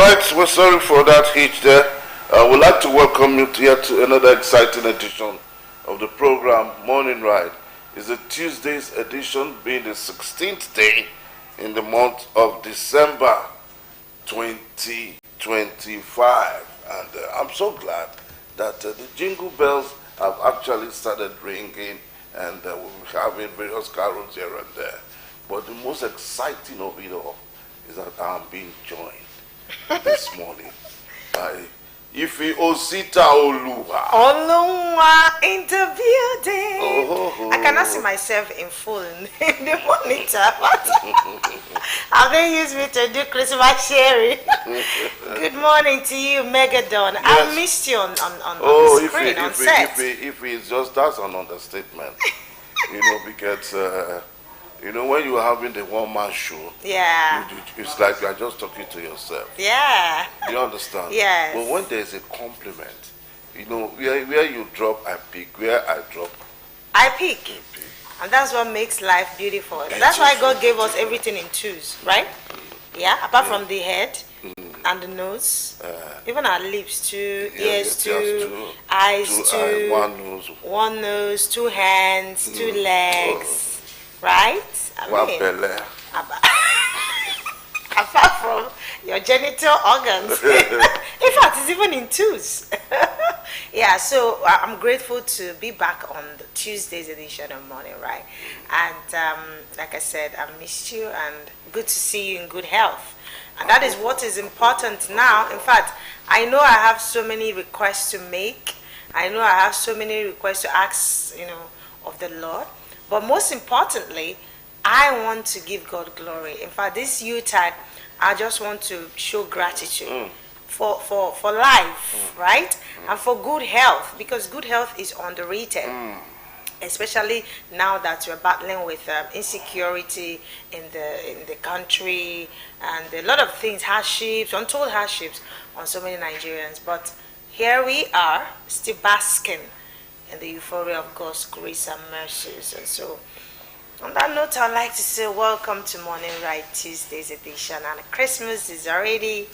right, we're sorry for that hitch there. We'd like to welcome you to yet another exciting edition of the program Morning Ride. It's a Tuesday's edition, being the 16th day in the month of December 2025. And I'm so glad that the jingle bells have actually started ringing, and we're having various carols here and there. But the most exciting of it all is that I'm being joined this morning by Ife Osita Oluwa. Oluwa in the building. I cannot see myself in full in the monitor. How they use me to do Christmas sharing. Good morning to you, Megadon. Yes. I missed you on the screen, on set. If it's just, that's an understatement. Because when you're having the one-man show, it's like you're just talking to yourself. Yeah. You understand? Yes. But when there's a compliment, where you drop, I pick. Where I drop, I pick. And that's what makes life beautiful. That's why God gave us everything in twos, right? Yeah, apart from the head and the nose, even our lips, two ears, two eyes, two one nose, two hands, two legs. Right? Apart from your genital organs. In fact, it's even in twos. So I'm grateful to be back on the Tuesday's edition of Morning Ride. And like I said, I missed you, and good to see you in good health. And that is what is important now. In fact, I know I have so many requests to make. I know I have so many requests to ask, of the Lord. But most importantly, I want to give God glory. In fact, this Yuletide, I just want to show gratitude for life, right? And for good health, because good health is underrated. Especially now that we're battling with insecurity in the country, and a lot of things, hardships, untold hardships on so many Nigerians. But here we are, still basking in the euphoria of God's grace and mercies. And so, on that note, I'd like to say welcome to Morning Ride Tuesday's edition. And Christmas is already...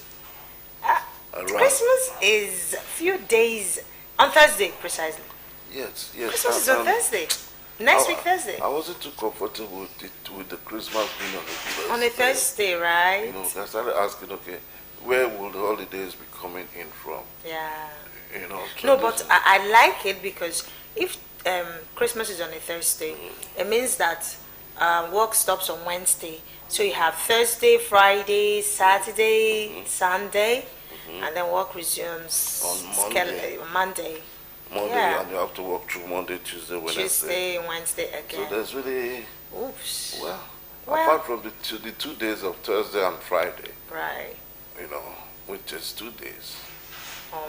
Christmas is a few days, on Thursday precisely. Yes. Christmas is on Thursday. Next week, Thursday. I wasn't too comfortable with the Christmas being on a Thursday, right? I started asking, okay, where will the holidays be coming in from? Yeah. No, but I like it because if Christmas is on a Thursday, it means that work stops on Wednesday. So you have Thursday, Friday, Saturday, Sunday, and then work resumes on Monday. And you have to work through Monday, Tuesday, Wednesday again. So there's really... Oops. Well, apart from the 2 days of Thursday and Friday. Right. Which is 2 days.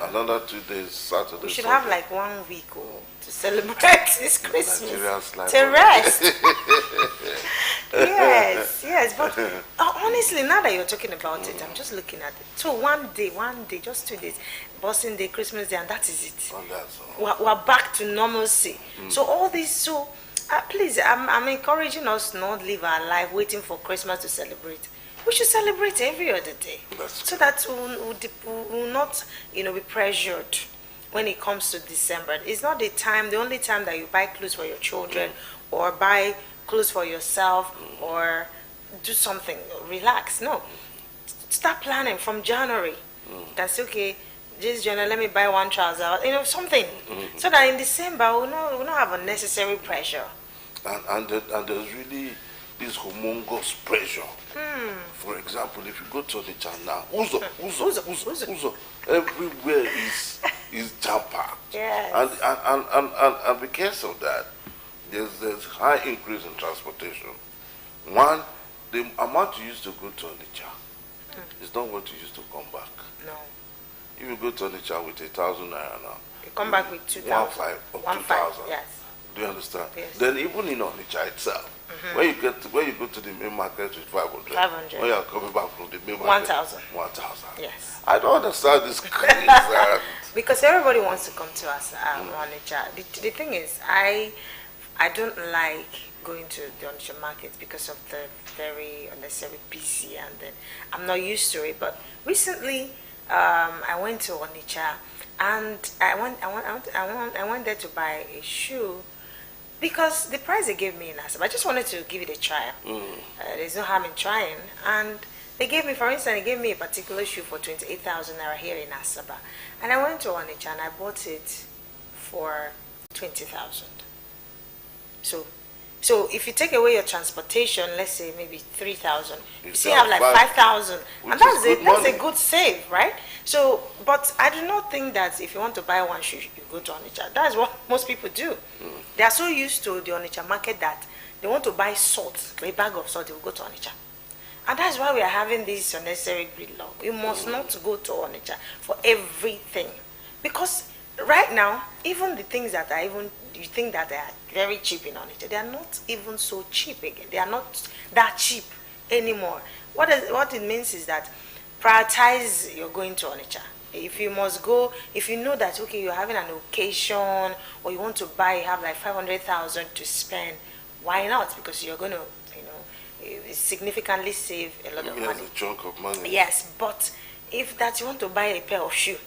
Another 2 days, Saturday. We should Sunday. have like 1 week to celebrate this Christmas. To rest. Yes. But honestly, now that you're talking about it, I'm just looking at it. So one day, just 2 days, Boxing Day, Christmas Day, and that is it. And that's all. We're back to normalcy. So all this, please, I'm encouraging us to not live our life waiting for Christmas to celebrate. We should celebrate every other day, so that we will not, be pressured when it comes to December. It's not the only time that you buy clothes for your children, or buy clothes for yourself, or do something. Relax. No, start planning from January. That's okay. This January, let me buy one trouser. Something, so that in December we'll not have unnecessary pressure. And there's really this humongous pressure. For example, if you go to the channel, Uzo, everywhere is jam-packed. Yes. And because of that, there's high increase in transportation. One, the amount you used to go to Onitsha is not what you used to come back. No. If you go to Onitsha with 1,000 naira now, you come back with 2,000. 1,500. Yes. Do you understand? Yes. Then even in Onitsha itself, when you go to the main market with 500, when you are coming back from the main market, 1,000. 1,000. Yes. I don't understand this crazy. Because everybody wants to come to us, Onitsha. The thing is, I don't like going to the Onitsha market because of the very unnecessary busy, and then I'm not used to it. But recently, I went to Onitsha, and I went there to buy a shoe because the price they gave me in Asaba, I just wanted to give it a try. There's no harm in trying, and they gave me, for instance, they gave me a particular shoe for 28,000 naira here in Asaba, and I went to Onitsha and I bought it for 20,000. So if you take away your transportation, let's say maybe 3,000, you still have like 5,000, and that's it. That's a good save, right? So, but I do not think that if you want to buy one shoe, you go to Onitsha. That's what most people do. They are so used to the Onitsha market that they want to buy salt, a bag of salt, they will go to Onitsha. And that's why we are having this unnecessary gridlock. You must not go to Onitsha for everything, because right now, even the things that are even you think that they are very cheap in Onitsha, they are not even so cheap again. They are not that cheap anymore. What it means is that prioritize you're going to Onitsha. If you must go, if you know that okay, you're having an occasion or you want to buy, you have like 500,000 to spend, why not? Because you're going to, significantly save a lot of money. A chunk of money. Yes, but if that you want to buy a pair of shoe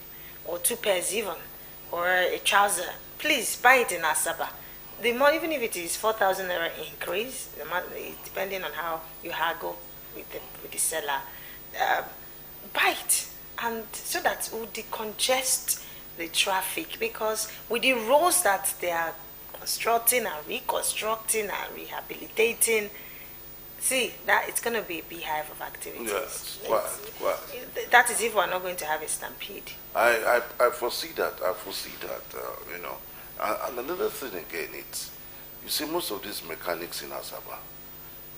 or two pairs even, or a trouser, please buy it in Asaba. The money, even if it is 4,000 naira increase, depending on how you haggle with the seller, buy it, and so that it will decongest the traffic. Because with the roads that they are constructing and reconstructing and rehabilitating, see that it's going to be a beehive of activities. Yes, quite. That is if we're not going to have a stampede. I foresee that. And another thing again, it's, you see, most of these mechanics in Asaba,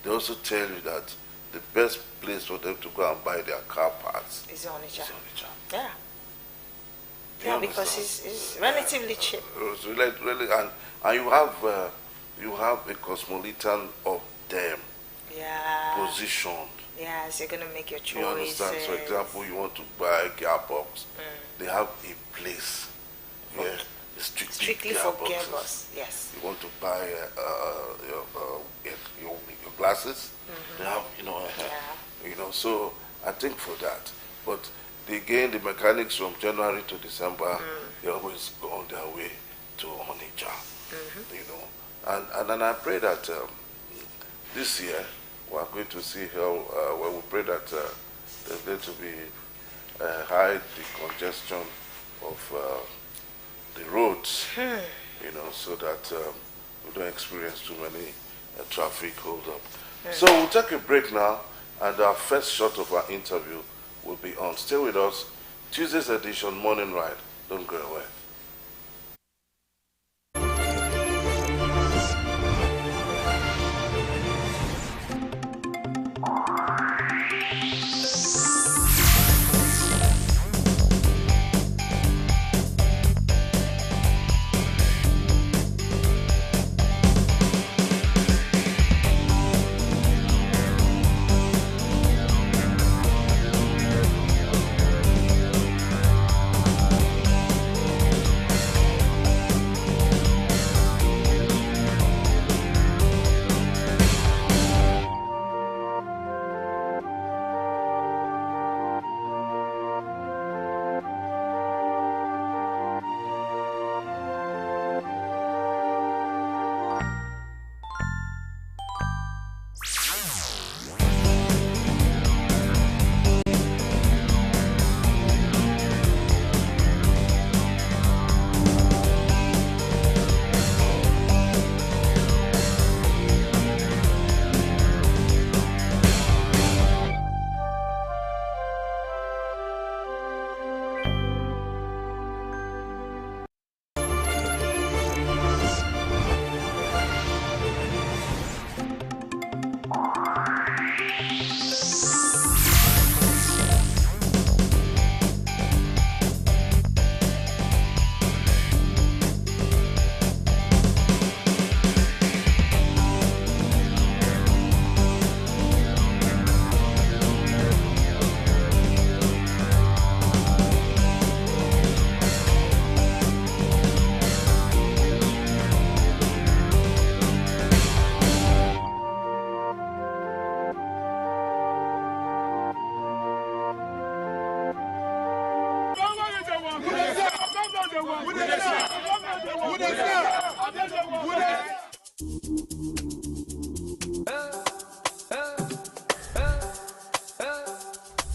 they also tell you that the best place for them to go and buy their car parts is Onitsha. Yeah. Yeah, because it's relatively cheap. It's really, and you have a cosmopolitan of them. Yeah. Positioned. Yes, you're gonna make your choice. You understand? For example, you want to buy a gearbox. They have a place where strictly for gearbox. Yes. You want to buy your glasses. They have, So I think for that. But again, the mechanics from January to December, they always go on their way to Onitsha. And then I pray that this year we are going to see how, we pray that there's going to be high decongestion of the roads, so that we don't experience too many traffic hold up. So we'll take a break now, and our first shot of our interview will be on. Stay with us. Tuesday's edition, Morning Ride. Don't go away.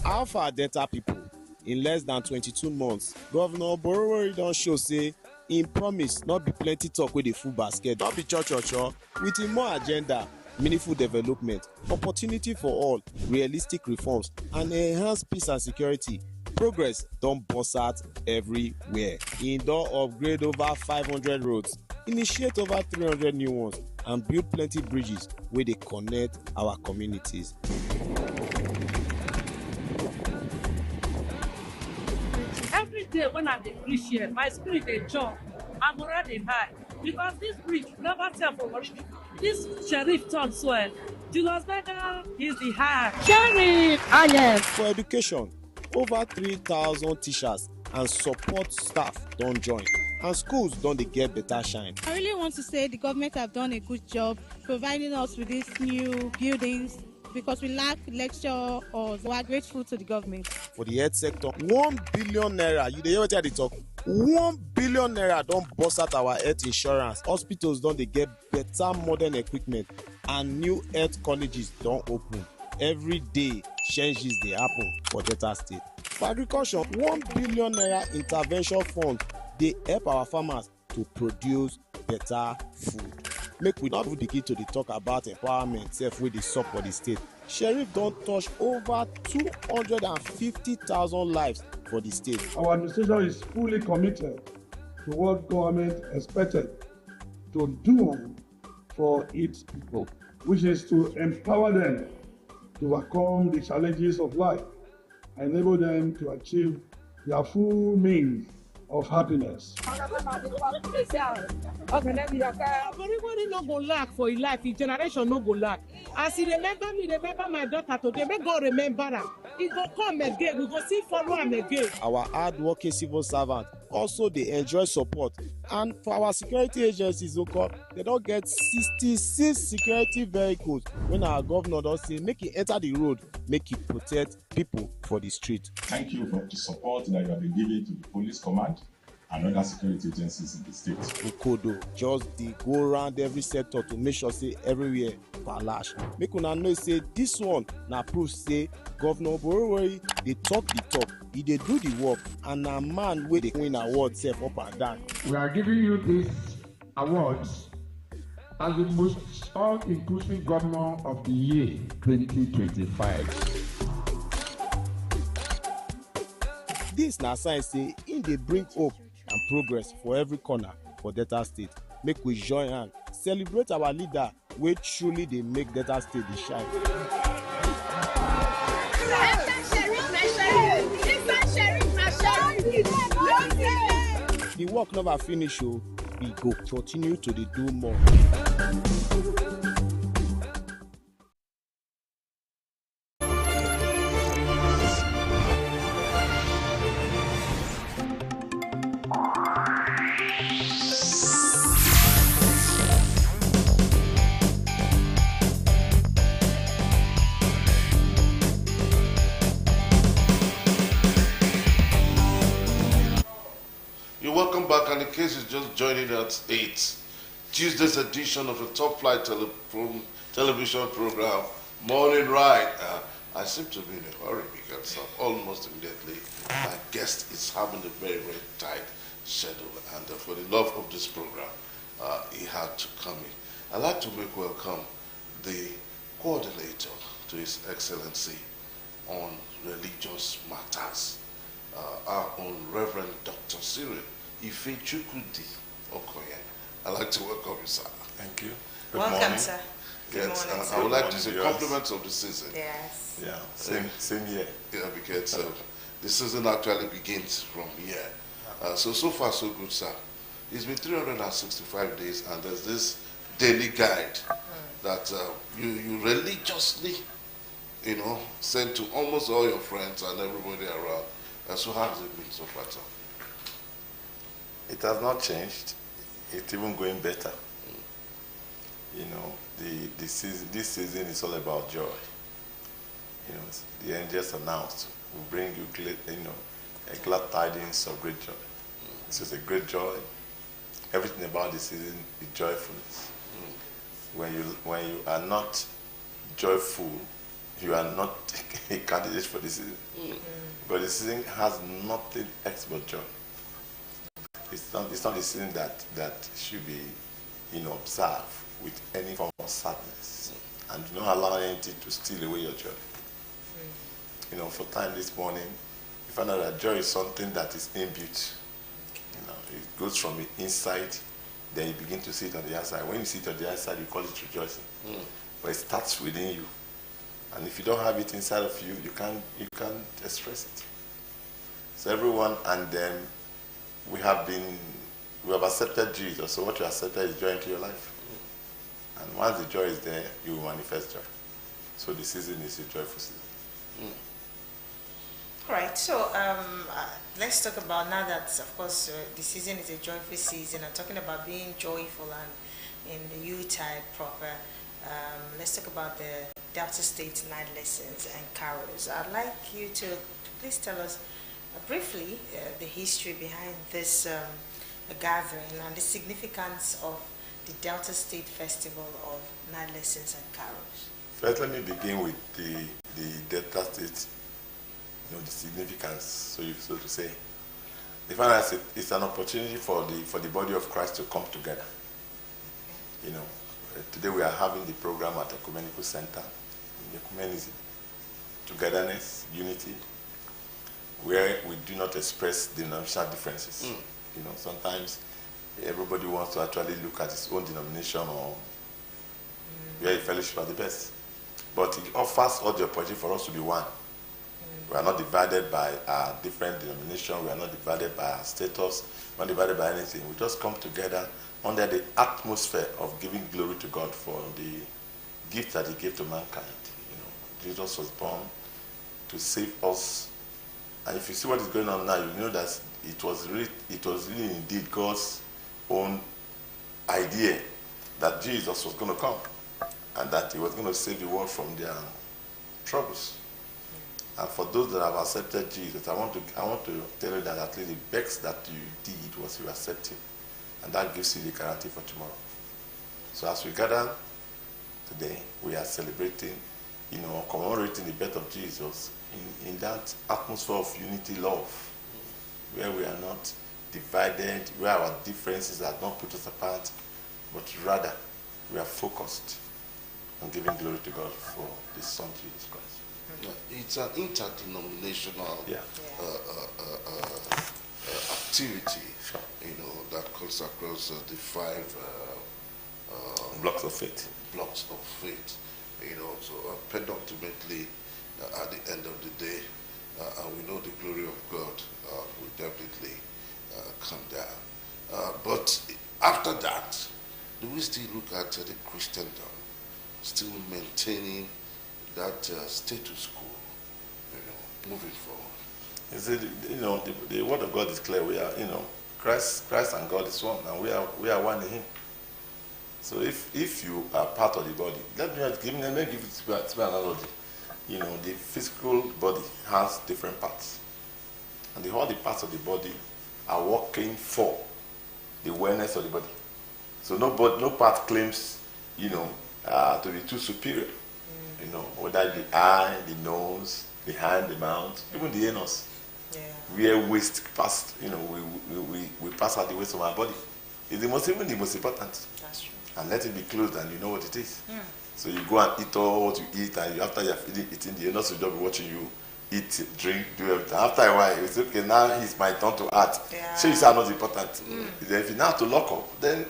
Alpha Delta people, in less than 22 months, Governor Borowori don show say im promise not be plenty talk wey dey full basket, not be cho with im more agenda, meaningful development, opportunity for all, realistic reforms and enhanced peace and security. Progress don burst out everywhere. Im don upgrade over 500 roads, initiate over 300 new ones and build plenty bridges wey dey connect our communities. Every day when I dey reach here, my spirit dey jump, my morale dey high because this bridge never tell for worship. This sheriff talk so Julius Berger is the high. Sheriff, yes. For education, over 3,000 teachers and support staff don join and schools don dey get better shine. I really want to say the government have done a good job providing us with these new buildings because we lack lecture halls. We are grateful to the government. For the health sector, 1 billion naira, you dey hear wetin I dey talk? 1 billion naira don burst out our health insurance. Hospitals don dey get better modern equipment and new health colleges don open. Every day, changes dey happen for Delta State. For agriculture, 1 billion naira intervention fund dey help our farmers to produce better food. Make we not begin to dey talk about empowerment sef wey dey sup for the state. Sheriff don touch over 250,000 lives for the state. Our administration is fully committed to what government expected to do for its people, which is to empower them to overcome the challenges of life and enable them to achieve their full means of happiness. Everybody no go lack for his life, his generation no go lack. As he remember me, remember my daughter today, make God remember her. He go come again, we go see follow him again. Our hard-working civil servants also dey enjoy support, and for our security agencies, they don get 66 security vehicles when our governor don say make he enter the road, make he protect people for the street. Thank you for the support that you have been giving to the police command and other security agencies in the state. Okodo just dey go round every sector to make sure say everywhere palash. Make una know say this one na proof say Governor Borowori dey talk the talk, he dey do the work, and na man wey dey win awards sef up and down. We are giving you these awards as the most all-inclusive governor of the year 2025. This na sign say im dey bring hope and progress for every corner for Delta State. Make we join hand celebrate our leader wey truly dey make Delta State dey shine. The work never finish o, we go continue to dey do more. Welcome back, and in case you're just joining us, it's Tuesday's edition of the Top Flight television program, Morning Ride. I seem to be in a hurry because almost immediately my guest is having a very, very tight schedule, and for the love of this program, he had to come in. I'd like to make welcome the coordinator to His Excellency on religious matters, our own Reverend Dr. Cyril Ifechukudi Okoye. I'd like to welcome you, sir. Thank you. Good Welcome, morning. sir. Yes, morning, I would like to say Yes. compliments of the season. Yes. Yeah, same here. Yeah, because the season actually begins from here. So far, so good, sir. It's been 365 days, and there's this daily guide that you religiously, send to almost all your friends and everybody around. So how has it been so far, sir? It has not changed. It's even going better. This season is all about joy. The angels announced, "We bring you, glad tidings of great joy." This is a great joy. Everything about the season is joyfulness. When you are not joyful, you are not a candidate for the season. But the season has nothing else but joy. It's not a season that should be observed with any form of sadness. And do not allow anything to steal away your joy. For time this morning, you find out that joy is something that is inbuilt. It goes from the inside, then you begin to see it on the outside. When you see it on the outside, you call it rejoicing. But it starts within you. And if you don't have it inside of you, you can't express it. So everyone, and then we have accepted Jesus. So what you accepted is joy into your life. And once the joy is there, you will manifest joy. So the season is a joyful season. All right, so let's talk about, now that, of course, the season is a joyful season, and talking about being joyful and in the U-type proper, let's talk about the Delta State night lessons and carols. I'd like you to please tell us briefly the history behind this gathering and the significance of the Delta State Festival of Night Lessons and Carols. First, let me begin with the Delta State, the significance, so to say. The fact that it's an opportunity for the body of Christ to come together. Today we are having the program at Ecumenical Center, in ecumenism, togetherness, unity, where we do not express denominational differences. Sometimes everybody wants to actually look at his own denomination or where a fellowship are the best. But it offers all the opportunity for us to be one. We are not divided by our different denominations. We are not divided by our status. We are not divided by anything. We just come together under the atmosphere of giving glory to God for the gift that He gave to mankind. Jesus was born to save us. And if you see what is going on now, you know that it was really indeed God's own idea that Jesus was going to come and that He was going to save the world from their troubles. And for those that have accepted Jesus, I want to tell you that at least the best that you did was you accept Him. And that gives you the guarantee for tomorrow. So as we gather today, we are celebrating, commemorating the birth of Jesus in that atmosphere of unity, love, where we are not divided, where our differences are not put us apart, but rather we are focused on giving glory to God for His Son, Jesus Christ. It's an interdenominational activity, that cuts across the 5 blocks of faith. So penultimately, at the end of the day, we know the glory of God will definitely come down. But after that, do we still look at the Christendom still maintaining that status quo, moving forward? You see, the word of God is clear. We are, Christ and God is one, and we are one in Him. So if you are part of the body, let me give it to an analogy. The physical body has different parts, and all the parts of the body are working for the wellness of the body. So no part claims, to be too superior. Whether the eye, the nose, the hand, the mouth, even the anus. Where waste pass, we pass out the waste of our body. It's the most important. That's true. And let it be closed, and you know what it is. So you go and eat all what you eat, and after you have eaten, the anus will just be watching you eat, drink, do everything. After a while, it's okay. Now it's my turn to act. So it's not important. Then if you now have to lock up, then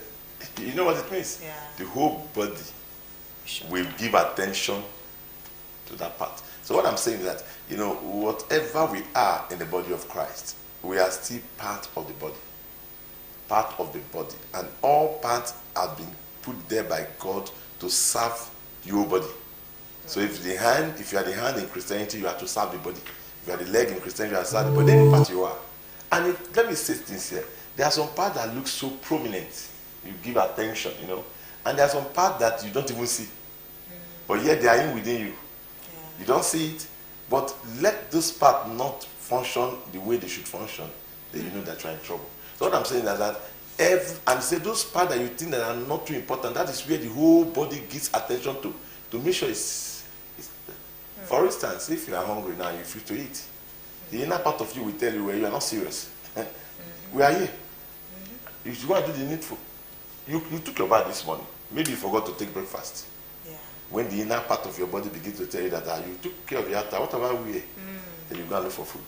you know what it means. The whole body will give attention to that part. So what I'm saying is that, whatever we are in the body of Christ, we are still part of the body. Part of the body. And all parts have been put there by God to serve your body. So if you are the hand in Christianity, you have to serve the body. If you are the leg in Christianity, you have to serve the body. Any part you are. And let me say things here. There are some parts that look so prominent. You give attention, And there are some parts that you don't even see. But yet they are in within you. You don't see it, but let those parts not function the way they should function, then you know that you're in trouble. So what I'm saying is that and say those parts that you think that are not too important, that is where the whole body gives attention to make sure it's For instance, if you are hungry now, you're free to eat. The inner part of you will tell you where you are not serious. We are here. You should go and do the needful. You took your bath this morning. Maybe you forgot to take breakfast. Yeah. When the inner part of your body begins to tell you that you took care of your outer, what about we? Then you go and look for food.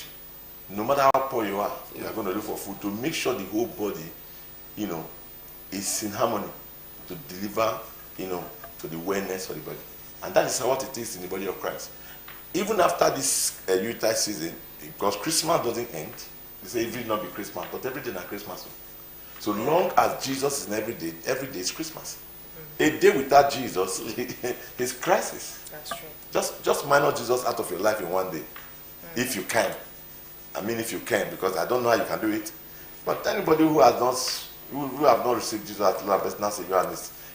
No matter how poor you are going to look for food to make sure the whole body, is in harmony to deliver, to the wellness of the body. And that is what it is in the body of Christ. Even after this Yuletide season, because Christmas doesn't end, they say every day not be Christmas, but every day not Christmas. So long as Jesus is every day is Christmas. A day without Jesus is crisis. That's true. Just minus Jesus out of your life in one day, if you can. I mean, if you can, because I don't know how you can do it. But anybody who have not received Jesus as Lord and personal Savior and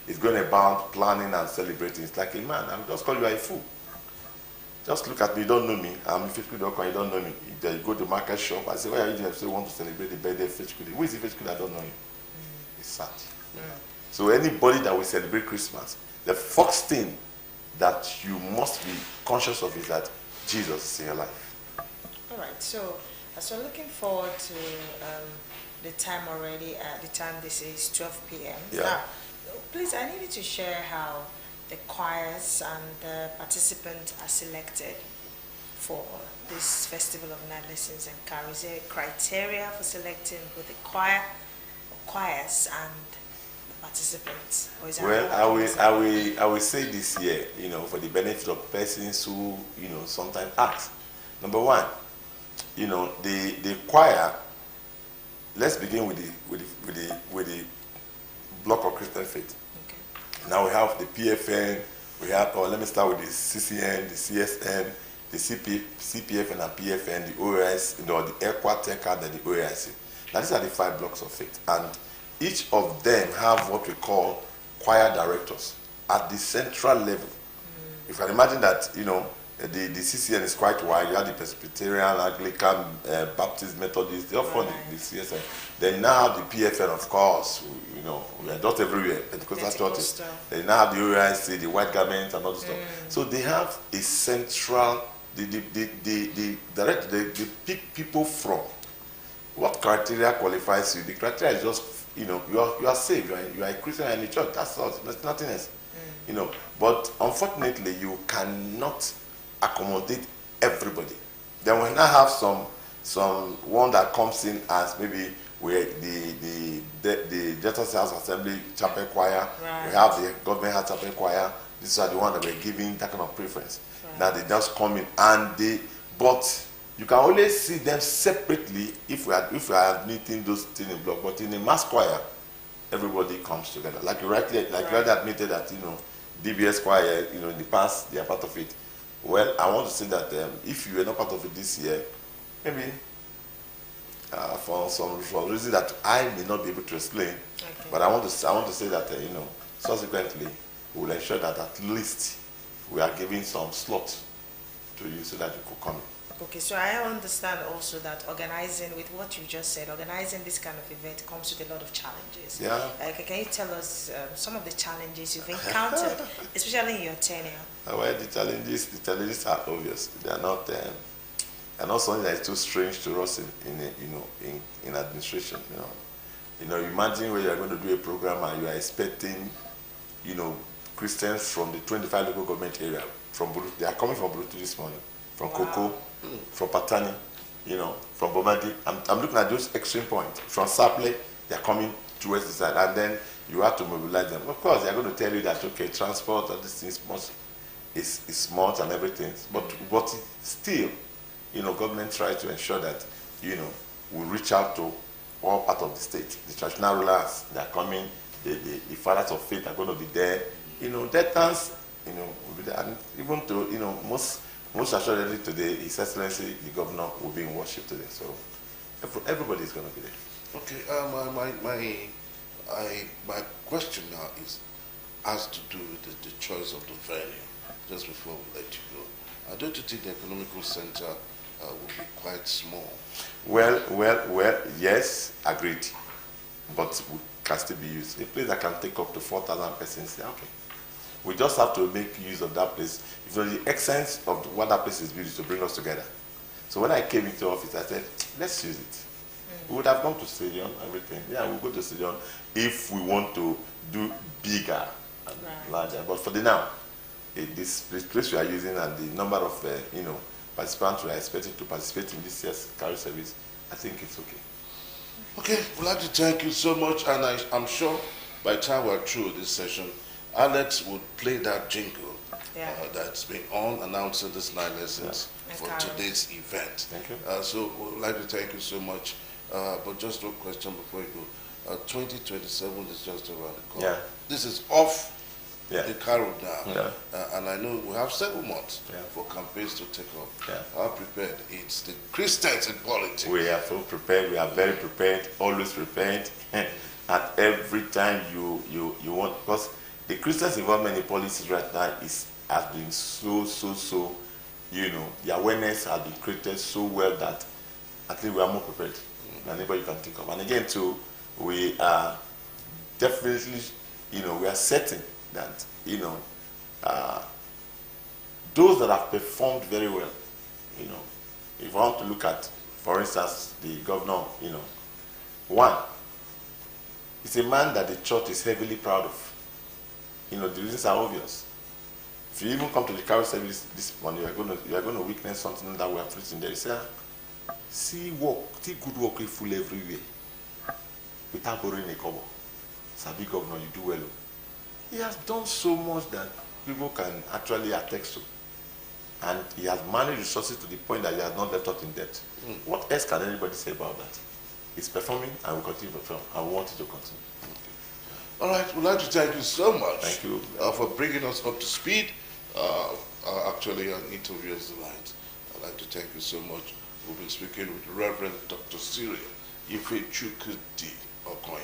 is going about planning and celebrating, it's like a man. I'm just calling you a fool. Just look at me, you don't know me. I'm a fish you don't know me. You go to market shop, I say, why are you doing? I say, want to celebrate the birthday of fish. Who is the fish? I don't know you. It's sad. So anybody that will celebrate Christmas, the first thing that you must be conscious of is that Jesus is in your life. All right. So as we're looking forward to the time already, the time this is 12 p.m. Yeah. Now, please, I need you to share how the choirs and the participants are selected for this Festival of Night Lessons and Carols. Is there a criteria for selecting both the choirs and the participants? Or is I will say this here, for the benefit of persons who, sometimes ask. Number one, the choir. Let's begin with the block of Christian faith. Now we have the PFN, let me start with the CCN, the CSN, the CPFN and PFN, the OAS, the ECWA, and the OAIC. Now these are the 5 blocks of faith. And each of them have what we call choir directors at the central level. You can imagine that, the CCN is quite wide. You have the Presbyterian, Anglican, Baptist, Methodist, they all form the CSN. Then you now have the PFN, of course, we are not everywhere, Pentecostal churches. Then you now have the OAIC, the white garment and all this stuff. So they have a central, they pick people from. What criteria qualifies you? The criteria is just, you are saved, you are a Christian in the church, that's all, there's nothing else. But unfortunately, you cannot accommodate everybody. Then we now have some one that comes in as maybe where the Delta House Assembly Chapel Choir, we have the Government House Chapel Choir. These are the ones that we're giving that kind of preference. Now they just come in but you can only see them separately if we are admitting those things in block. But in the mass choir, everybody comes together. Like you rightly admitted that DBS choir, in the past they are part of it. Well, I want to say that if you are not part of it this year, maybe for some reason that I may not be able to explain, but I want to say that subsequently we will ensure that at least we are giving some slots to you so that you could come in. Okay, so I understand also that organizing, with what you just said, organizing this kind of event comes with a lot of challenges. Yeah. Can you tell us some of the challenges you've encountered, especially in your tenure? Well, the challenges are obvious. They are not something that is too strange to us in administration. Imagine where you are going to do a program and you are expecting, Christians from the 25 local government area they are coming from Burutu this morning, from Koko, from Patani, from Bomadi. I'm looking at those extreme points. From Saple, they are coming towards the side, and then you have to mobilize them. Of course, they are going to tell you that transport and these things is smart and everything, but still, government tries to ensure that we reach out to all part of the state. The traditional rulers, they are coming. The fathers of faith are going to be there. Debtors, will be there, and even to most assuredly today, His Excellency the Governor will be in worship today. So everybody is going to be there. Okay. My question now has to do with the choice of the venue. Just before we let you go, don't you think the economical center will be quite small? Well, yes, agreed. but can still be used. A place that can take up to 4,000 persons, yeah, okay. We just have to make use of that place. You know, the essence of what that place is built is to bring us together. So when I came into office, I said, let's use it. We would have gone to stadium, everything. Yeah, we'll go to stadium if we want to do bigger and larger. But for the now, this place we are using and the number of participants we are expecting to participate in this year's carry service, I think it's okay. Okay, we'd like to thank you so much, and I'm sure by the time we're through this session, Alex would play that jingle that's been on announcing this 9 lessons for today's event. Thank you. So we'd like to thank you so much. But just one question before you go. 2027 is just around the corner. Yeah. This is off Yeah. the carol now. Yeah. And I know we have several months for campaigns to take off. Yeah. How prepared? It's the Christians in politics. We are so prepared. We are very prepared. Always prepared. At every time you want, because the Christians' involvement in politics right now has been so. The awareness has been created so well that at least we are more prepared than anybody you can think of. And again, too, we are definitely, we are certain that, those that have performed very well, if I want to look at, for instance, the governor, one, is a man that the church is heavily proud of. The reasons are obvious. If you even come to the carol service this morning, you are going to witness something that we have written there. You say, see good work full everywhere without borrowing a kobo. Sabi governor, you do well. He has done so much that people can actually attest to. And he has managed resources to the point that he has not left us in debt. What else can anybody say about that? He's performing and will continue to perform. I want it to continue. All right, we'd like to thank you so much. Thank you. For bringing us up to speed. Actually, an interview is the line. I'd like to thank you so much. We'll be speaking with Reverend Dr. Syria Tv.Tuesday Okoye.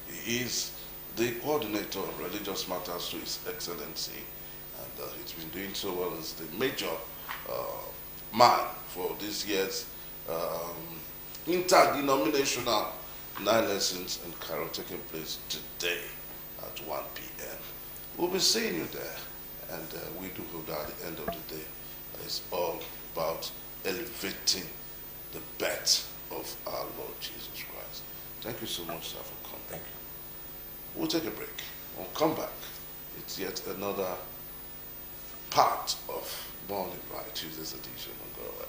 He is the coordinator of religious matters to His Excellency, and he's been doing so well as the major man for this year's interdenominational 9 lessons and carol taking place today at 1 p.m. We'll be seeing you there, and we do hope that at the end of the day, it's all about elevating the birth of our Lord Jesus Christ. Thank you so much, sir, for coming. Thank you. We'll take a break. We'll come back. It's yet another part of Morning Right Tuesday's edition. We'll go away.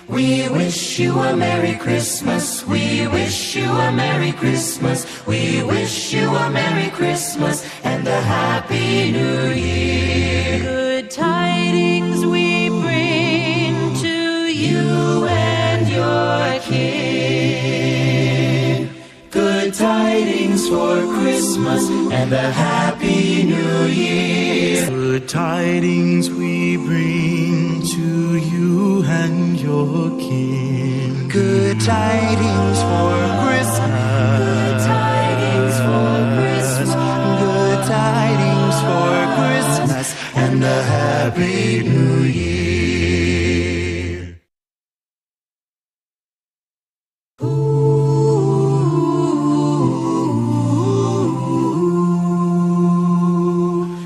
We wish you a Merry Christmas. We wish you a Merry Christmas. We wish you a Merry Christmas and a Happy New Year. Good tidings we bring to you and your kin. Good tidings for Christmas and a Happy New Year. Good tidings we bring to you and your king. Good tidings for Christmas. Good tidings for Christmas. Good tidings for Christmas and a Happy New Year.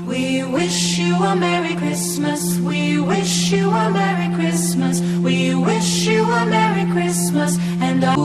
We wish you a Merry Christmas. We wish you a Merry Christmas. We wish you a Merry Christmas and a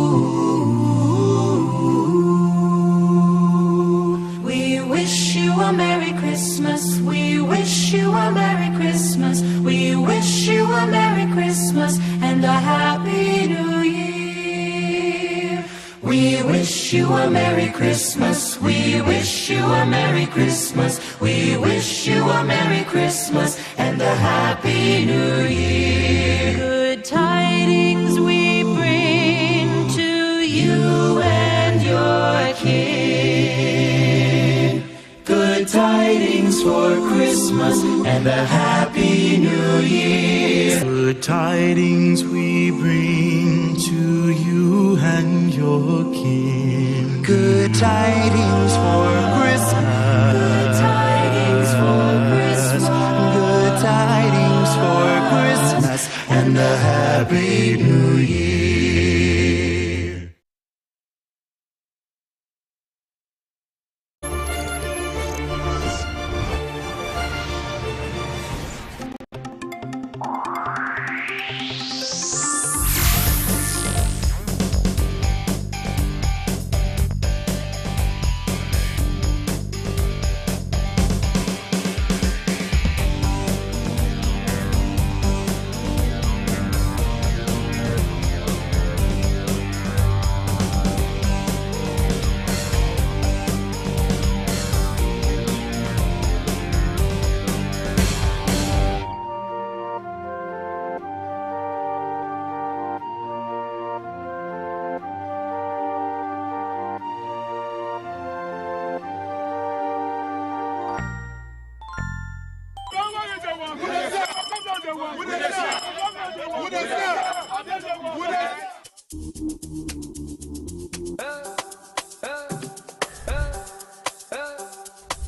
a Merry Christmas. We wish you a Merry Christmas. We wish you a Merry Christmas and a Happy New Year. Good tidings we bring to you and your kin. Good tidings for Christmas and a Happy New Year. Good tidings we bring to you and your king. Good tidings for Christmas. Good tidings for Christmas. Good tidings for Christmas and a Happy New Year.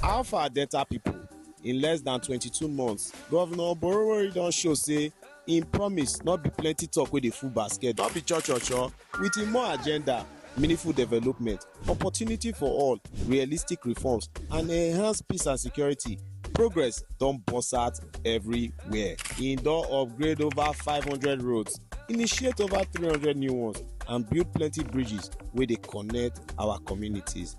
Alpha Delta people, in less than 22 months, Governor Borowori don show say im promise not be plenty talk with the full basket, not be cho with a more agenda, meaningful development, opportunity for all, realistic reforms, and enhanced peace and security. Progress don burst out everywhere. Im don upgrade over 500 roads, initiate over 300 new ones, and build plenty bridges wey dey connect our communities.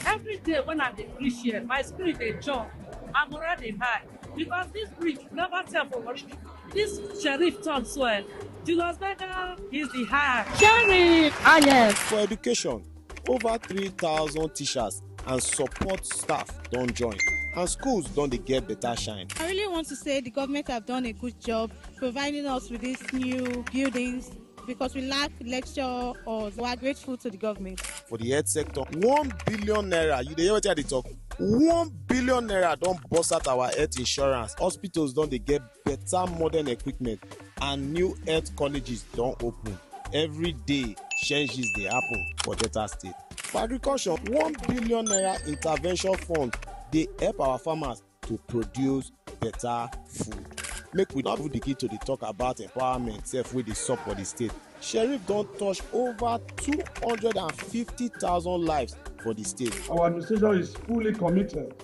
Every day when I dey reach here, my spirit dey jump, I'm already high because this bridge never tell for worship. This sheriff talk well. Julius Berger is the high sheriff. Ah yes. For education, over 3,000 teachers and support staff don join, and schools don dey get better shine. I really want to say the government have done a good job providing us with these new buildings because we lack lecture halls. We are grateful to the government. For the health sector, 1 billion naira, you dey hear wetin I dey talk? 1 billion naira don burst out our health insurance. Hospitals don dey get better modern equipment and new health colleges don open. Every day, changes dey happen for Delta State. For agriculture, 1 billion naira intervention fund dey help our farmers to produce better food. Make we not put the key to the talk about empowerment sef wey dey sup for the state. Sheriff don touch over 250,000 lives for the state. Our administration is fully committed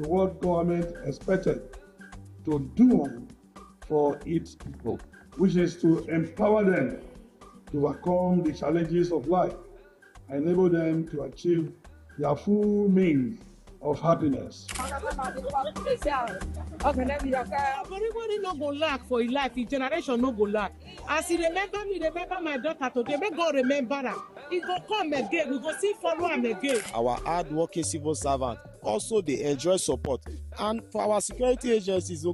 to what government expected to do for its people, which is to empower them to overcome the challenges of life and enable them to achieve their full means of happiness. Everybody no go lack for his life, his generation no go lack. As he remember me, remember my daughter today, make God remember her. He go come again, we go see follow him again. Our hard-working civil servants also dey enjoy support, and for our security agencies,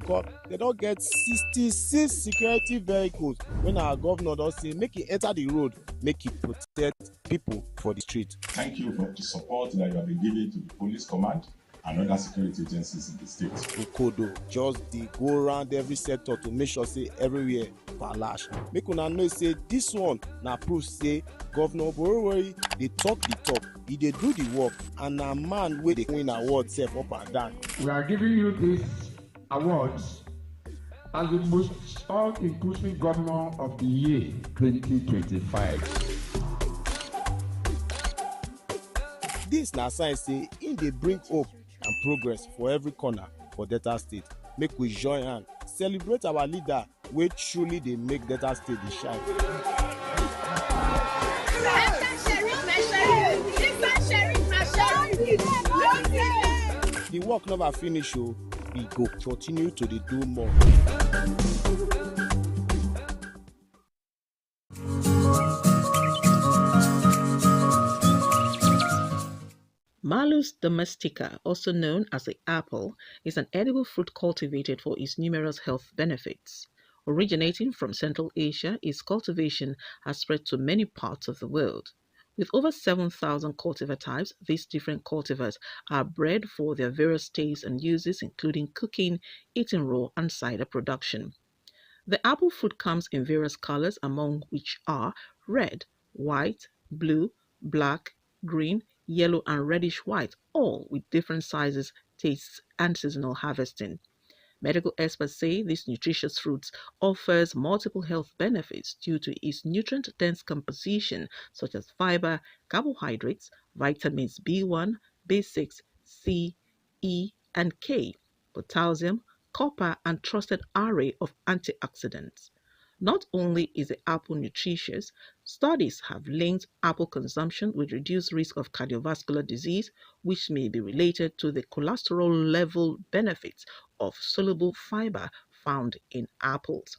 they don get 66 security vehicles when our governor don say make he enter the road, make he protect people for the street. Thank you for the support that you have been giving to the police command and other security agencies in the state. Nkodo just dey go around every sector to make sure say everywhere palash. Make una know say this one na proof say Governor Borowori dey talk the talk, he dey do the work, and na man wey dey win award sef up and down. We are giving you these awards as the most all-inclusive governor of the year 2025. Dis na sign say im dey bring hope and progress for every corner for Delta State. Make we join hand celebrate our leader wey truly dey make Delta State dey shine. The work never finish o, we go continue to dey do more. Malus domestica, also known as the apple, is an edible fruit cultivated for its numerous health benefits. Originating from Central Asia, its cultivation has spread to many parts of the world. With over 7,000 cultivar types, these different cultivars are bred for their various tastes and uses, including cooking, eating raw, and cider production. The apple fruit comes in various colors, among which are red, white, blue, black, green, yellow, and reddish white, all with different sizes, tastes, and seasonal harvesting. Medical experts say this nutritious fruit offers multiple health benefits due to its nutrient-dense composition, such as fiber, carbohydrates, vitamins B1, B6, C, E, and K, potassium, copper, and trusted array of antioxidants. Not only is the apple nutritious, studies have linked apple consumption with reduced risk of cardiovascular disease, which may be related to the cholesterol level benefits of soluble fiber found in apples.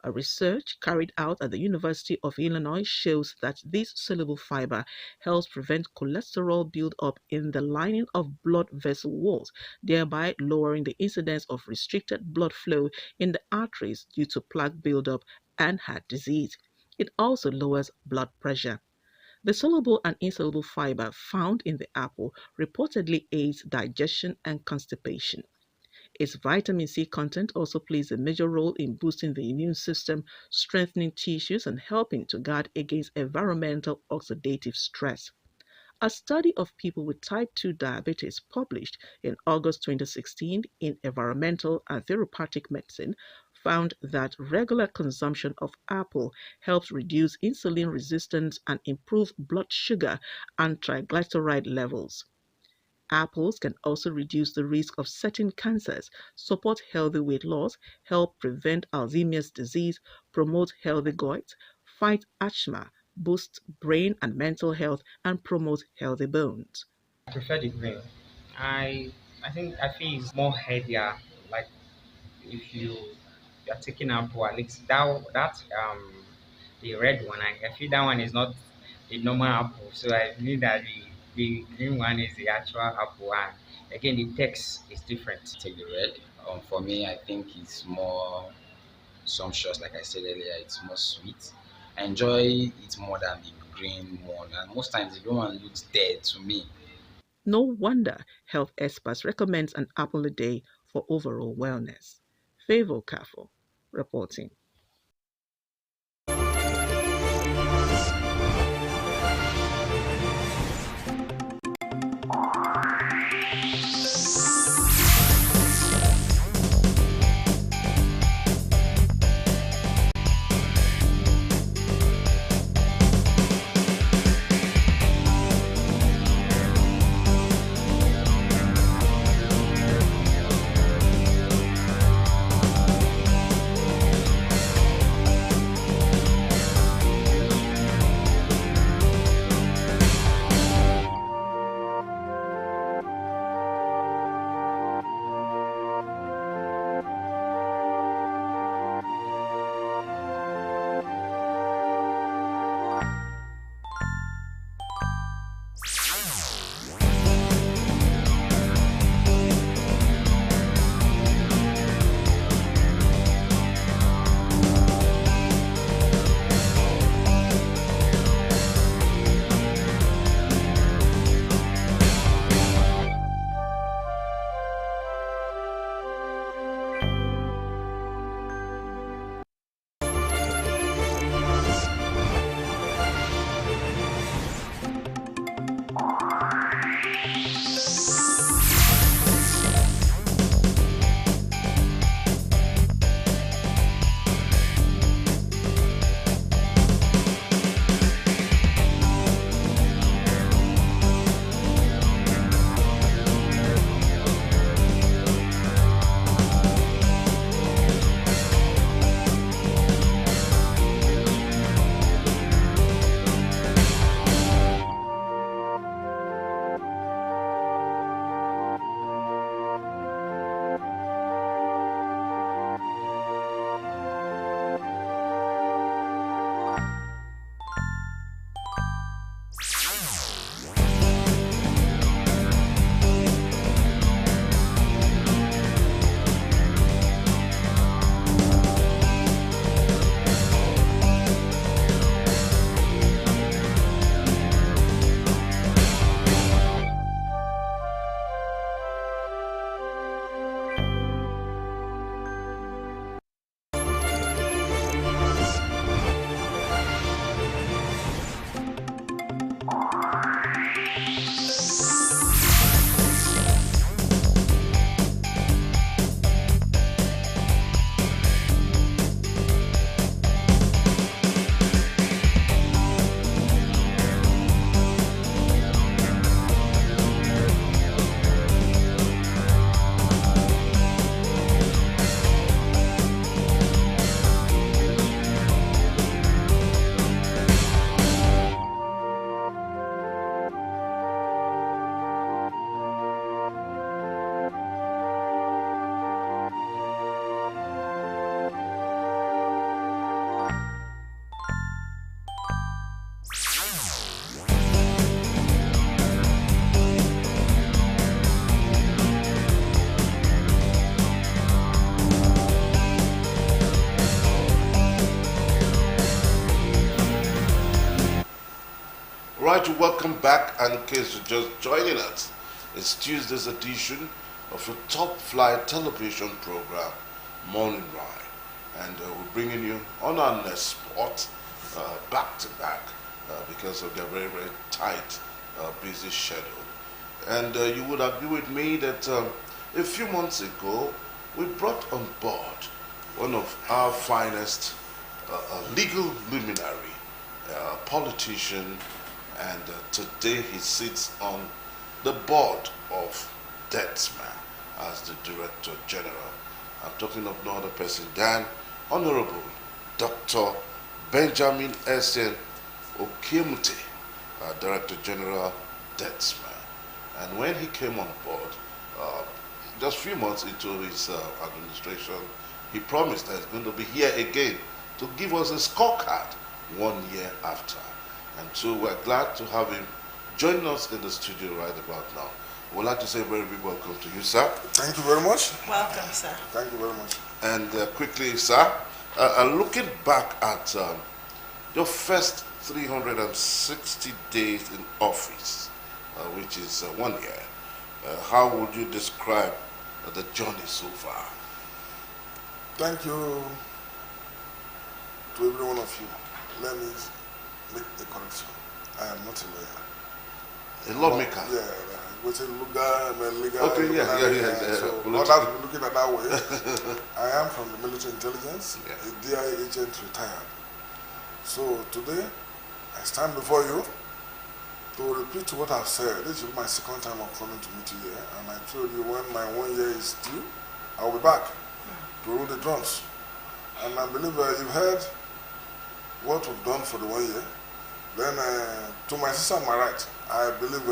A research carried out at the University of Illinois shows that this soluble fiber helps prevent cholesterol buildup in the lining of blood vessel walls, thereby lowering the incidence of restricted blood flow in the arteries due to plaque buildup and heart disease. It also lowers blood pressure. The soluble and insoluble fiber found in the apple reportedly aids digestion and constipation. Its vitamin C content also plays a major role in boosting the immune system, strengthening tissues, and helping to guard against environmental oxidative stress. A study of people with type 2 diabetes published in August 2016 in Environmental and Therapeutic Medicine found that regular consumption of apple helps reduce insulin resistance and improve blood sugar and triglyceride levels. Apples can also reduce the risk of certain cancers, support healthy weight loss, help prevent Alzheimer's disease, promote healthy gut, fight asthma, boost brain and mental health, and promote healthy bones. I prefer the green. I think I feel it's more healthier. Like if you're taking apple, at least that the red one, I feel that one is not the normal apple. So I believe that the green one is the actual apple, and again the text is different. Take the red. For me, I think it's more sumptuous. Like I said earlier, it's more sweet. I enjoy it more than the green one, and most times the green one looks dead to me. No wonder health experts recommend an apple a day for overall wellness. Favor Careful reporting. Right, welcome back, and in case you're just joining us, it's Tuesday's edition of a top flight television program, Morning Ride. And we're bringing you on our next spot, back to back, because of their very, very tight, busy schedule. And you would agree with me that a few months ago, we brought on board one of our finest legal luminary, politician, and today he sits on the board of DETSMA as the Director General. I'm talking of no other person than Honorable Dr. Benjamin Essien Okemute, Director General DETSMA. And when he came on board, just a few months into his administration, he promised that he's going to be here again to give us a scorecard 1 year after. And so we're glad to have him join us in the studio right about now. We'd like to say a very big welcome to you, sir. Thank you very much. Welcome, sir. Thank you very much. And quickly, sir, looking back at your first 360 days in office, which is 1 year, how would you describe the journey so far? Thank you to every one of you. Let me make the correction. I am not a lawyer. A lawmaker? Yeah, with a legal. Okay, yeah. So others will be looking at that way. I am from the military intelligence, a DI agent retired. So today, I stand before you to repeat what I've said. This is my second time of coming to meet you here, and I told you when my 1 year is due, I'll be back to roll the drums. And I believe you've heard what we've done for the 1 year. Then, to my sister on my right, I believe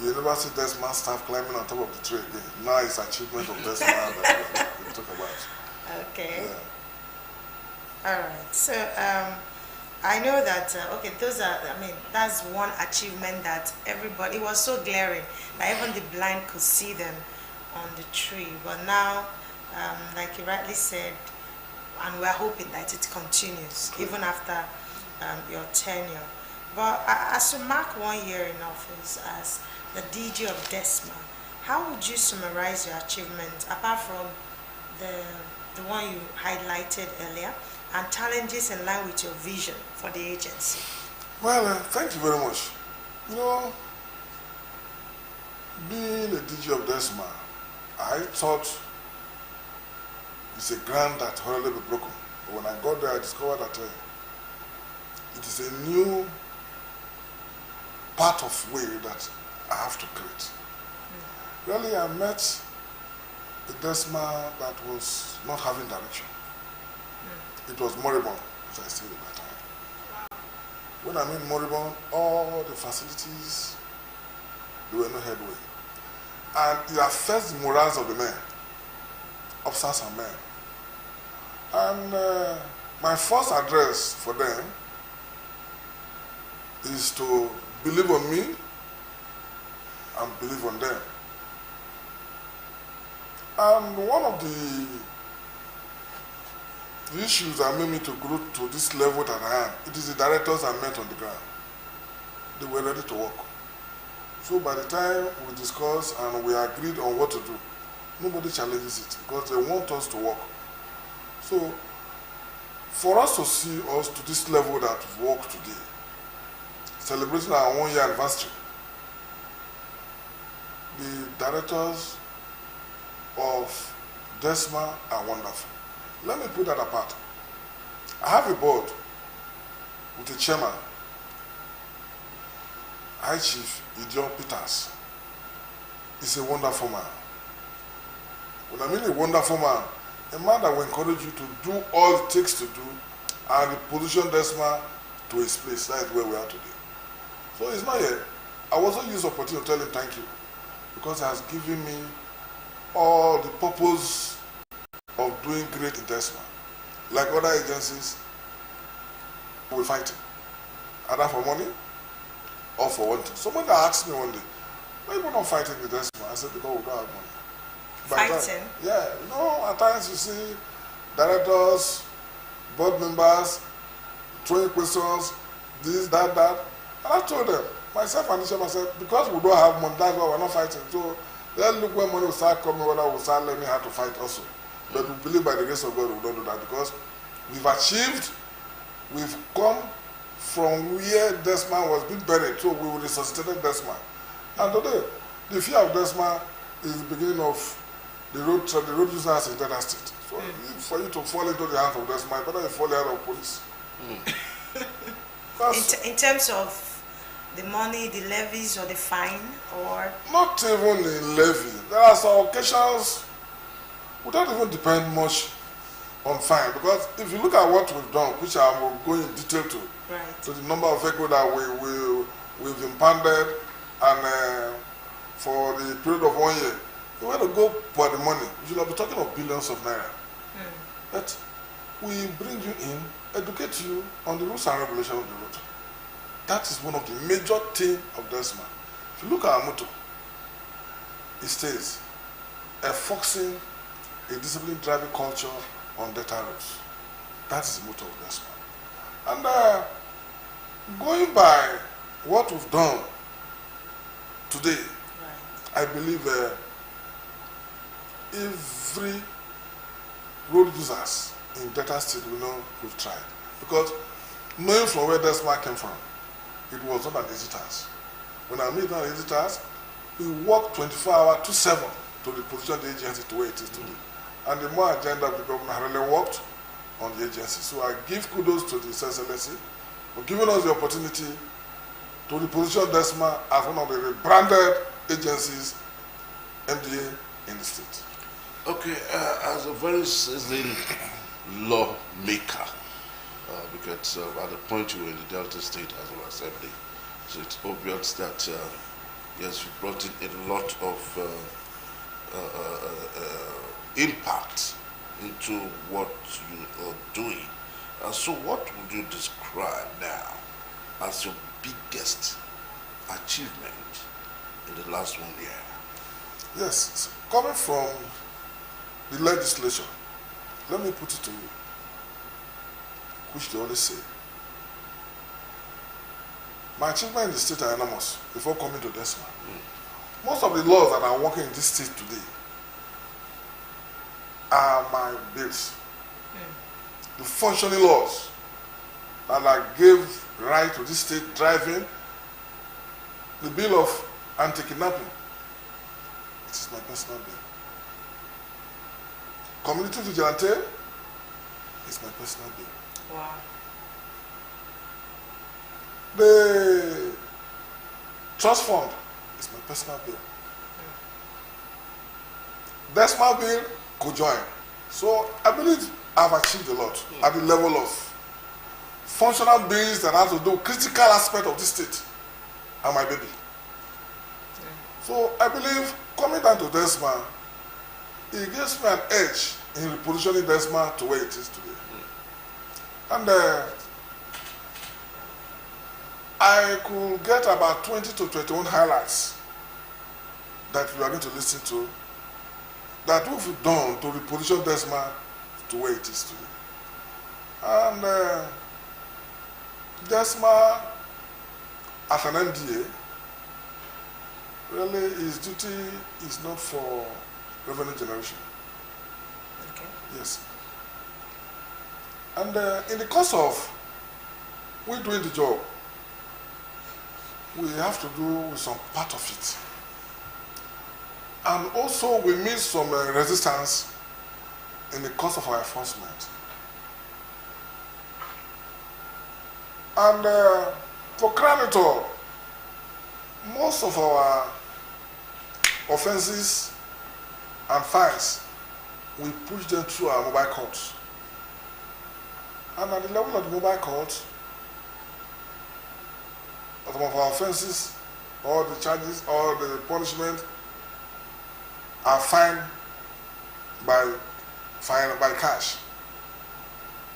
University DESMA staff climbing on top of the tree again. Now it's achievement of DESMA that we talk about. Okay. Yeah. All right. So, I know that, okay, that's one achievement that everybody, it was so glaring that even the blind could see them on the tree. But now, like you rightly said, and we're hoping that it continues even after your tenure. But as you mark 1 year in office as the DG of DESMA, how would you summarize your achievements apart from the one you highlighted earlier and challenges in line with your vision for the agency? Well, thank you very much. You know, being a DG of DESMA, I thought it's a ground that hardly be broken. But when I got there, I discovered that it is a new part of way that I have to create. Really, I met a DESMA that was not having direction. It was moribund, as I said at that time. When I mean moribund, all the facilities, there were no headway. And it affects the morals of the men, officers and men. And my first address for them is to believe on me and believe on them. And one of the issues that made me to grow to this level that I am, it is the directors I met on the ground. They were ready to work. So by the time we discussed and we agreed on what to do, nobody challenges it because they want us to work. So for us to see us to this level that we've worked today, celebrating our 1 year anniversary, the directors of DESMA are wonderful. Let me put that apart. I have a board with a chairman, High Chief Idiom Peters. He's a wonderful man. When I mean a wonderful man, a man that will encourage you to do all it takes to do and position DESMA to his place. That is where we are today. So he's not here. I also use the opportunity to tell him thank you because he has given me all the purpose of doing great in DESMA. Like other agencies, we're fighting. either for money or for one thing. Someone that asked me one day, why you not fighting with Desma? I said, because we don't have money. Fighting? Yeah, at times you see directors, board members, throwing questions, this, that. And I told them, myself and the chairman said, because we don't have money, that's why we're not fighting. So let's look when money will start coming, whether we'll start learning how to fight also. But we believe by the grace of God we don't do that because we've come from where Desma was being buried, so we resuscitated Desma. And today, the fear of Desma is the beginning of the road users in Delta State. So for you to fall into the hands of Desma, better you fall in the hands of police. In terms of the money, the levies or the fine, or? Not even in levy. There are some occasions we don't even depend much on fine, because if you look at what we've done, which I will go in detail to, right, the number of vehicles that we've impounded, and for the period of 1 year, you want to go for the money, you should be talking of billions of naira. But we bring you in, educate you on the rules and regulations of the road. That is one of the major things of Desma. If you look at our motto, it says, enforcing a disciplined driving culture on data roads. That is the motto of Desma. And going by what we've done today, I believe every road users in Delta State will know we've tried. Because knowing from where Desma came from, it was not an easy task. When I mean not an easy task, we work 24 hours to 7 to reposition the agency to where it is today. And the more agenda of the government really worked on the agency. So I give kudos to the Excellency for giving us the opportunity to reposition Desma as one of the rebranded agencies, MDA, in the state. Okay, as a very seasoned lawmaker, because at the point you were in the Delta State House of Assembly, so it's obvious that yes, you brought in a lot of impact into what you are doing. So what would you describe now as your biggest achievement in the last 1 year? Yes, coming from the legislature, let me put it to you, which they always say. My achievement in the state are enormous before coming to Desma. Most of the laws that are working in this state today are my bills. The functioning laws that I gave right to this state driving, the bill of anti-kidnapping, it is my personal bill. Community vigilante is my personal bill. Wow. The trust fund is my personal bill. Desma bill could join. So I believe I've achieved a lot at the level of functional bills that have to do with critical aspect of this state and my baby. So I believe coming down to Desma, it gives me an edge in repositioning Desma to where it is today. And I could get about 20 to 21 highlights that we are going to listen to that we've done to reposition Desma to where it is today. And Desma, as an MDA, really his duty is not for revenue generation. Okay. Yes. And in the course of we doing the job, we have to do with some part of it. And also we meet some resistance in the course of our enforcement. And for crying it all, most of our offenses and fines, we push them through our mobile courts. And at the level of the mobile court, some of our offenses, all the charges, all the punishment are fined by cash.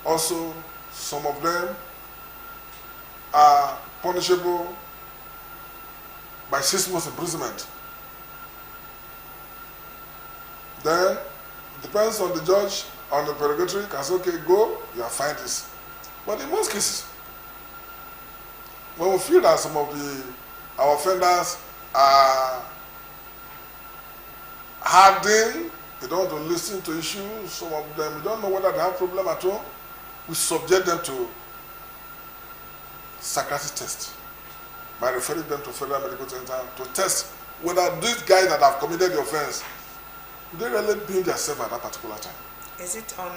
Also, some of them are punishable by 6 months imprisonment. Then, depends on the judge, on the purgatory, can say, okay, go, you are fined this. But in most cases, when we feel that some of our offenders are hardened, they don't want to listen to issues, some of them, we don't know whether they have problem at all, we subject them to psychiatric test by referring them to Federal Medical Center to test whether these guys that have committed the offense, do they really being themselves at that particular time. Is it on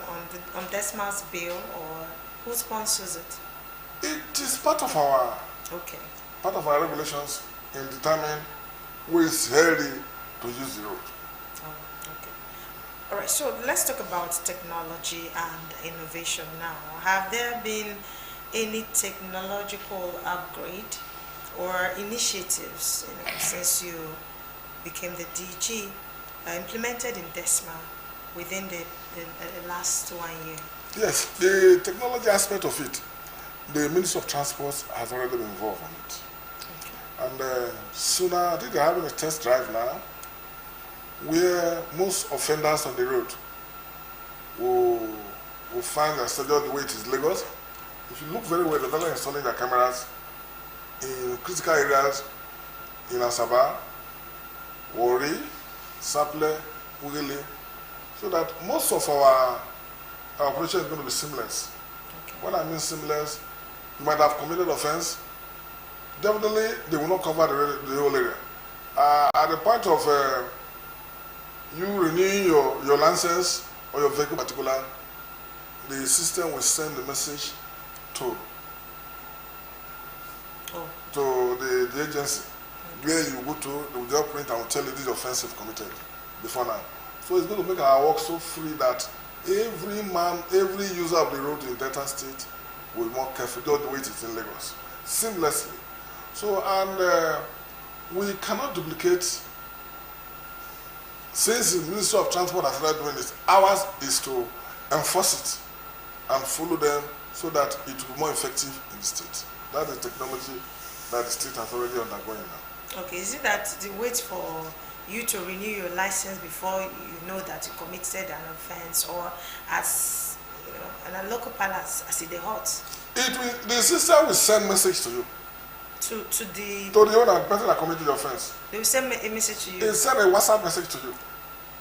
Desma's bill, or who sponsors it? It is part of our regulations in determining who is healthy to use the road. All right, so let's talk about technology and innovation now. Have there been any technological upgrade or initiatives, since you became the DG, implemented in DESMA within the last 1 year? Yes, the technology aspect of it, the Ministry of Transport has already been involved on it. Okay. And sooner, I think they're having a test drive now, where most offenders on the road will find themselves just the way it is Lagos. If you look very well, they're installing their cameras in critical areas in Asaba, Wari, Saple, Ugele, so that most of our operation is going to be seamless. Okay. When I mean seamless, you might have committed offense. Definitely, they will not cover the whole area. At the point of you renewing your license or your vehicle particular, the system will send the message to the agency where you go to, they will just print and will tell you this offense you've committed before now. So it's going to make our work so free that every user of the road in Delta State will be more careful, just the way it is in Lagos, seamlessly. So, and we cannot duplicate, since the Ministry of Transport has started doing this, ours is to enforce it and follow them so that it will be more effective in the state. That is technology that the state has already undergoing now. Okay, is it that they wait for you to renew your license before you know that you committed an offense, or as in a local palace as it hot? The system will send message to you. To the owner, the person that committed the offense. They will send a message to you. They send a WhatsApp message to you.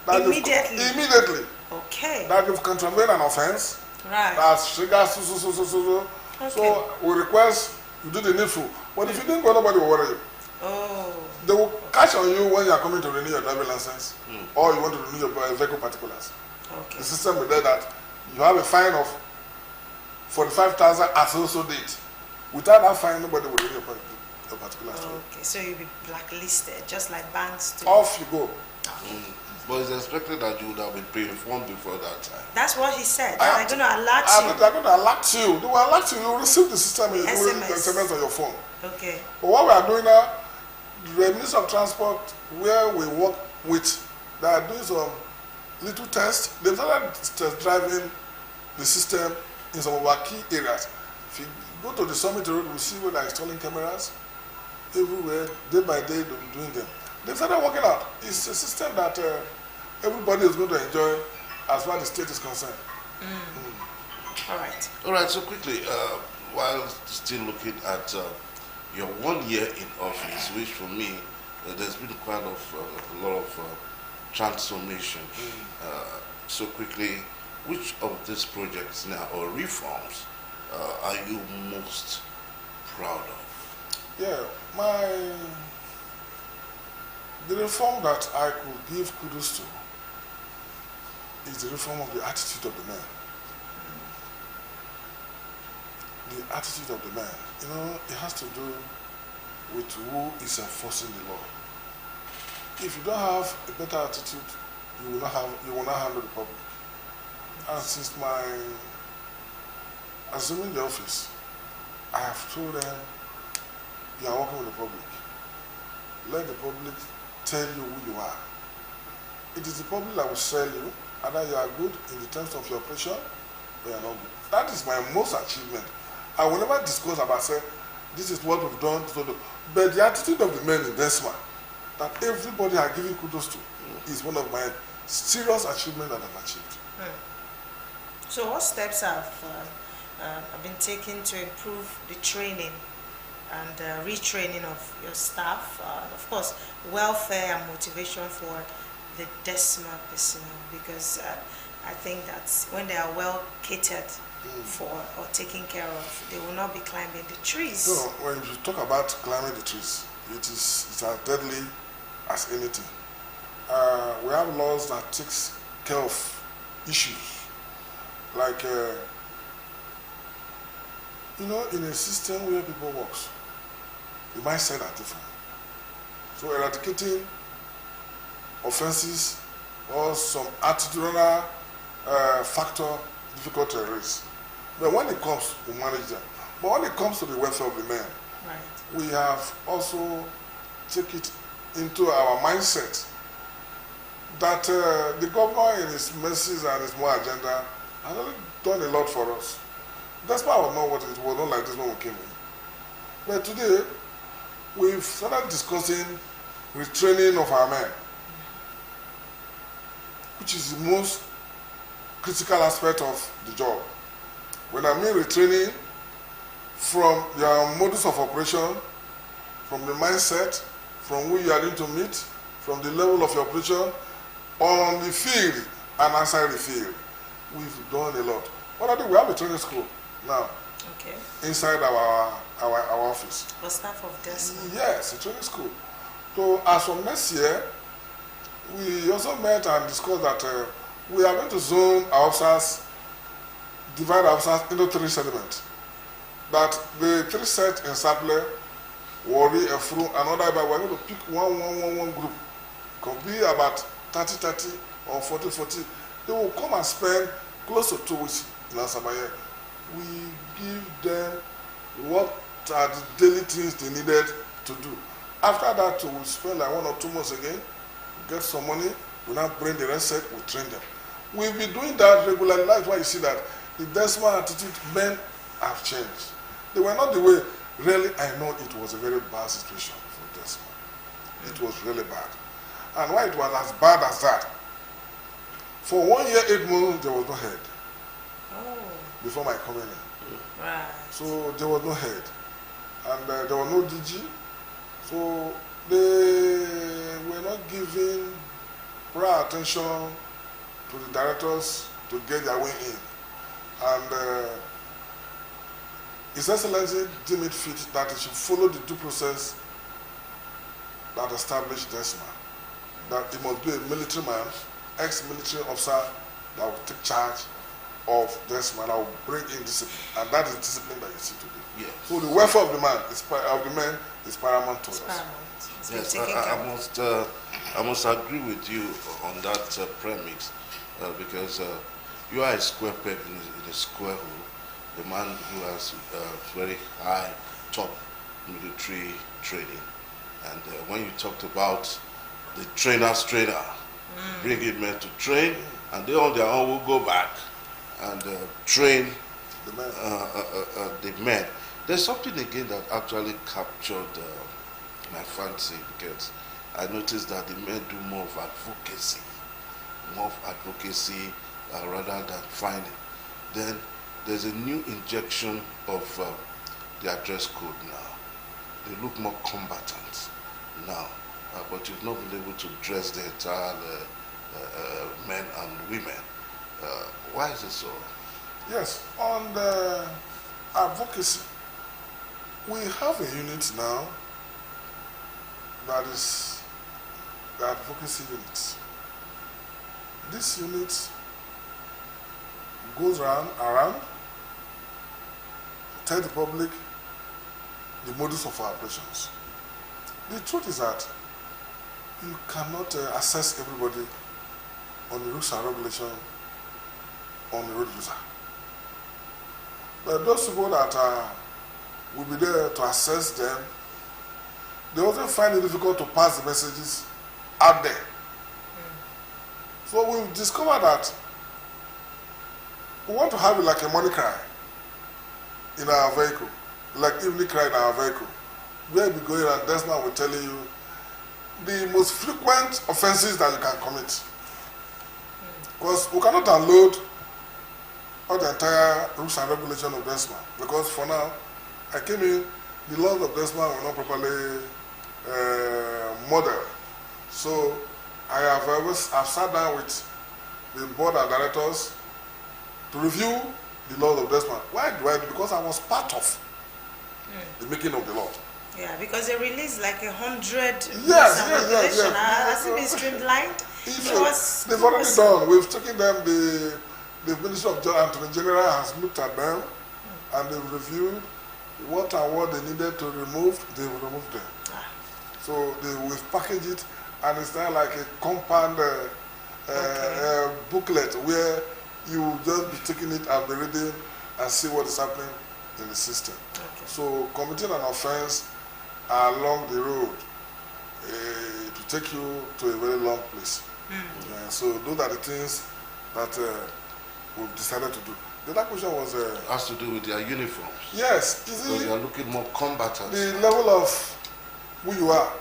Immediately. Okay. That you've contravened an offense. Right. That's triggers so. Okay. So we request you do the needful. But if you didn't go, nobody will worry you. Oh. They will catch on you when you are coming to renew your driving license or you want to renew your vehicle particulars. Okay. The system will do that. You have a fine of 45,000 at also date. Without that fine, nobody will renew your particulars. Okay, so you'll be blacklisted, just like banks do. Off you go. Okay. But it's expected that you would have been pre-informed before that time. That's what he said. They're going to alert you. They're going to alert you. They will alert you. You will receive the system in SMS on your phone. Okay. But what we are doing now, the Ministry of Transport, where we work with, they are doing some little tests. They've started test driving the system in some of our key areas. If you go to the Summit Road, we'll see where they're installing cameras everywhere. Day by day, they'll be doing them. They've started working out. It's a system that everybody is going to enjoy as far as the state is concerned. All right. All right, so quickly, while still looking at your 1 year in office, which for me, there's been quite a lot of transformation. So quickly, which of these projects now or reforms are you most proud of? Yeah, the reform that I could give kudos to is the reform of the attitude of the man. The attitude of the man. You know, it has to do with who is enforcing the law. If you don't have a better attitude, you will not handle the public. And since my assuming the office, I have told them, you are working with the public. Let the public tell you who you are. It is the public that will sell you, either you are good in the terms of your operation or you are not good. That is my most achievement. I will never discuss about, say, this is what we've done. But the attitude of the men in Desma, that everybody are giving kudos to, is one of my serious achievements that I've achieved. So what steps have been taken to improve the training and retraining of your staff? Of course, welfare and motivation for the Desma personnel, because I think that when they are well catered for or taken care of, they will not be climbing the trees. So when you talk about climbing the trees, it's as deadly as anything. We have laws that takes care of issues like in a system where people work, the mindset are different. So eradicating offenses or some attitudinal factor difficult to erase. But when it comes to manage them, but when it comes to the welfare of the men, we have also take it into our mindset that the governor in his mercies and his more agenda has already done a lot for us. That's why I was not what it was not like this when we came in. But today, we've started discussing retraining of our men, which is the most critical aspect of the job. When I mean retraining, from your modus of operation, from the mindset, from who you are going to meet, from the level of your operation, on the field and outside the field, we've done a lot. What I do, we have a training school now. Okay. Inside our office. For staff of Desma? Yes, a training school. So as from next year, we also met and discussed that we are going to zone our officers, divide our officers into 3 segments. That the 3 sets in Saple, Wari, Efru, and other, but we're going to pick one group. Could be about 30 or 40. They will come and spend close to 2 weeks in Asabaye. We give them what are the daily things they needed to do. After that, we will spend like 1 or 2 months again, get some money, we now bring the rest set, we train them. We'll be doing that regularly. That's why you see that the Desma attitude, men have changed. They were not the way. Really, I know it was a very bad situation for Desma. It was really bad. And why it was as bad as that? For 1 year, 8 months, there was no head. Before my coming in. Right. So there was no head. And there was no DG. So they were not giving prior attention to the directors to get their way in. And His Excellency deemed it fit that it should follow the due process that established Desma. That it must be a military man, ex-military officer that will take charge of Desma and I will bring in discipline. And that is discipline that you see today. Yes. So the welfare of the man is paramount to us. Yes, I must agree with you on that premise because you are a square peg in a square hole, a man who has very high top military training. And when you talked about the trainer's trainer, bringing men to train, and they on their own will go back and train the men. There's something again that actually captured my fancy because I noticed that the men do more of advocacy rather than fighting. Then there's a new injection of the address code now. They look more combatant now, but you've not been able to dress the entire men and women. Why is it so? Yes, on the advocacy, we have a unit now that is the advocacy unit. This unit goes around, tell the public the modus of our operations. The truth is that you cannot assess everybody on the rules and regulation on the road user. But those people that will be there to assess them, they often find it difficult to pass the messages out there. So we've discovered that we want to have it like a money cry in our vehicle. like evening cry in our vehicle, where we going and Desmond will tell you the most frequent offenses that you can commit. Because we cannot download all the entire rules and regulation of Desmond. Because for now, I came in, the laws of Desmond were not properly modeled. So I've sat down with the board and directors to review the laws of Desmond. Why do I do? Because I was part of the making of the law. Yeah, because they released like 100 yes. Has it been streamlined? They've already done. We've taken them, the Ministry of Attorney General has looked at them and they've reviewed what and what they needed to remove, they've removed them. So we've packaged it and it's not like a compound booklet where you just be taking it and be reading and see what is happening in the system. Okay. So committing an offense along the road to take you to a very long place. So those are the things that we've decided to do. The other question was has to do with their uniforms. Yes, so they are looking more combatant. The level of who you are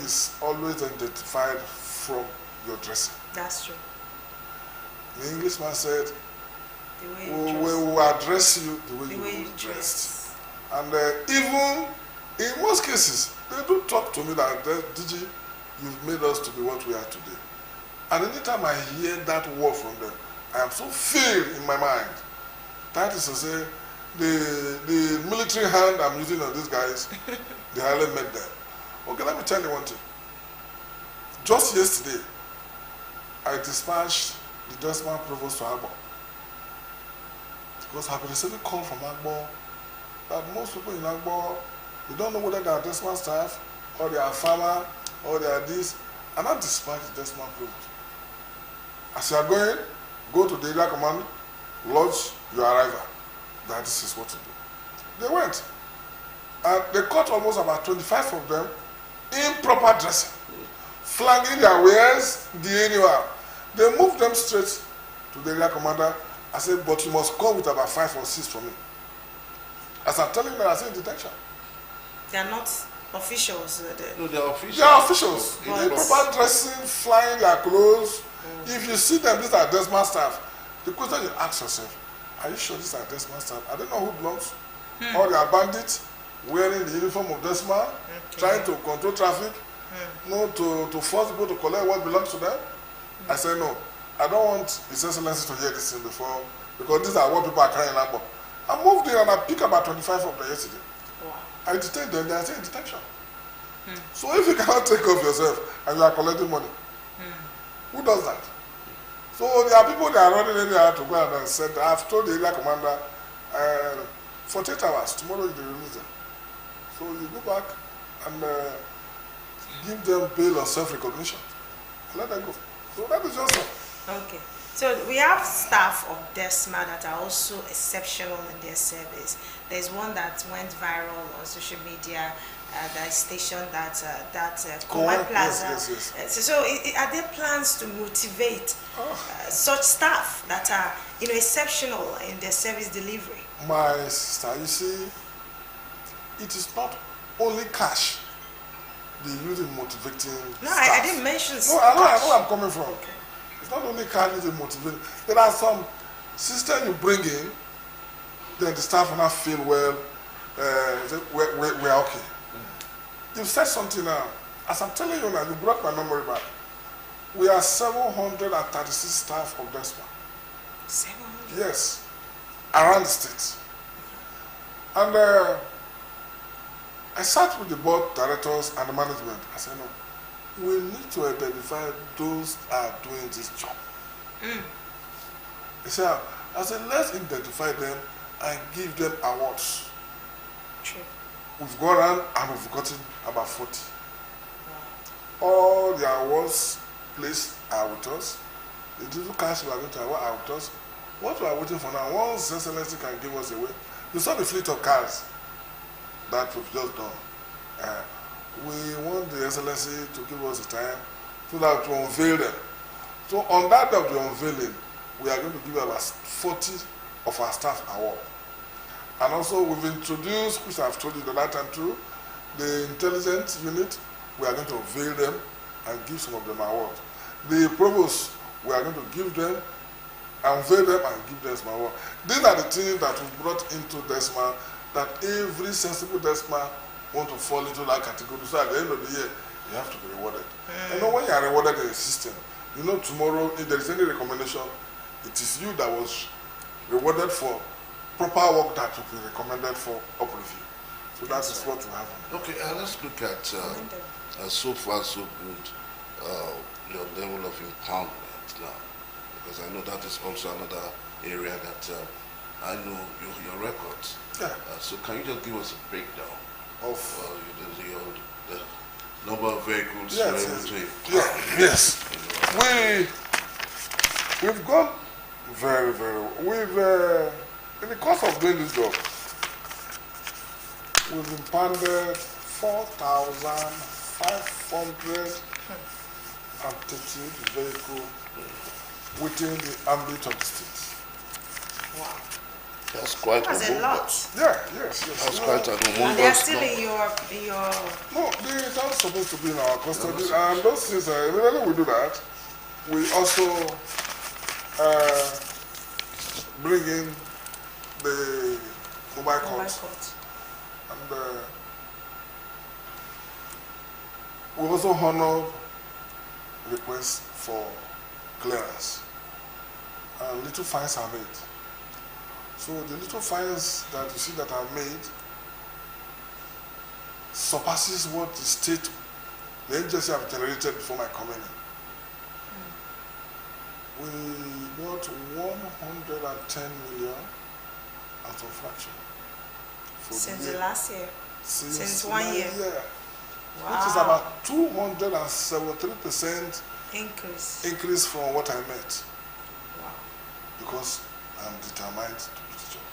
is always identified from your dressing. That's true. The Englishman said, we will address you the way you dressed. And even in most cases, they do talk to me that, DG, you've made us to be what we are today. And anytime I hear that word from them, I am so filled in my mind. That is to say, the military hand I'm using on these guys, they hardly met them. Okay, let me tell you one thing. Just yesterday, I dispatched the Desmond Provost to Agbo. Because I've been receiving a call from Agbo that most people in Agbo, they don't know whether they are Desmond staff, or they are farmer, or they are this. And I dispatched the Desmond Provost. As you are going, go to the area command, lodge your arrival. That this is what to do. They went. And they caught almost about 25 of them in proper dressing, flanging their wares the anywhere. They moved them straight to the area commander. I said, but you must come with about 5 or 6 for me. As I'm telling them, I said, detention. They are not officials. No, they are officials. They are officials. In proper dressing, flying their clothes. If you see them, these are Desmond staff. The question you ask yourself, are you sure these are Desmond staff? I don't know who belongs. Or they are bandits wearing the uniform of Desmond, trying to control traffic, no, to force people to collect what belongs to them. I said, no, I don't want His Excellency to hear this thing before, because these are what people are crying about. I moved there and I picked about 25 of them yesterday. Wow. I detained them, they are still in detention. So if you cannot take off yourself and you are collecting money, who does that? So there are people that are running in there to go and send. I've told the area commander, 48 hours, tomorrow you release them. So you go back and give them bail or self-recognition. Let them go. So that is just all. Okay. So we have staff of DESMA that are also exceptional in their service. There's one that went viral on social media. That station Command Plaza. Yes. So are there plans to motivate such staff that are exceptional in their service delivery? My sister, you see, it is not only cash they use in motivating staff. I didn't mention No, I know where I'm coming from. Okay. It's not only cash used in motivating. There are some systems you bring in, then the staff will not feel well, we're okay. You've said something now. As I'm telling you now, you brought my memory back. We are 736 staff of DESMA. 700? Yes. Around the state. And I sat with the board directors and the management. I said, no, we need to identify those that are doing this job. I said, let's identify them and give them awards. True. We've gone around and we've gotten about 40. All the awards placed are with us. The little cash we are going to award are with us. What we are waiting for now, once Excellency can give us away, you saw the fleet of cars that we've just done. We want the Excellency to give us the time so that to unveil them. So on that day of the unveiling, we are going to give about 40 of our staff award. And also we've introduced, which I've told you the last time too, the intelligence unit. We are going to unveil them and give some of them awards. The provost, we are going to give them, unveil them and give them some awards. These are the things that we brought into DESMA, that every sensible DESMA want to fall into that category. So at the end of the year, you have to be rewarded. You know, when you are rewarded in the system, you know tomorrow, if there is any recommendation, it is you that was rewarded for proper work that will be recommended for up review. So that is what we have. Okay, let's look at so far so good your level of empowerment now, because I know that is also another area that I know your records. Yeah. So can you just give us a breakdown of the number of vehicles you're able to empower? Yes. We've gone very, very well. We've in the course of doing this job, we've impounded 4,530 vehicles within the ambit of the state. Wow. That's quite a lot. Yeah, yes. That's quite a humongous. And they're still in your... No, they are not supposed to be in our custody. And those things, immediately we do that, we also bring in the mobile court. And we also honor requests for clearance. And little fines are made. So the little fines that you see that are made surpasses what the state, the agency have generated before my coming in. We got 110 million out of fraction. Since the last year? Since 1 year? Wow. Which is about 273% increase from what I met. Wow. Because I'm determined to do the job.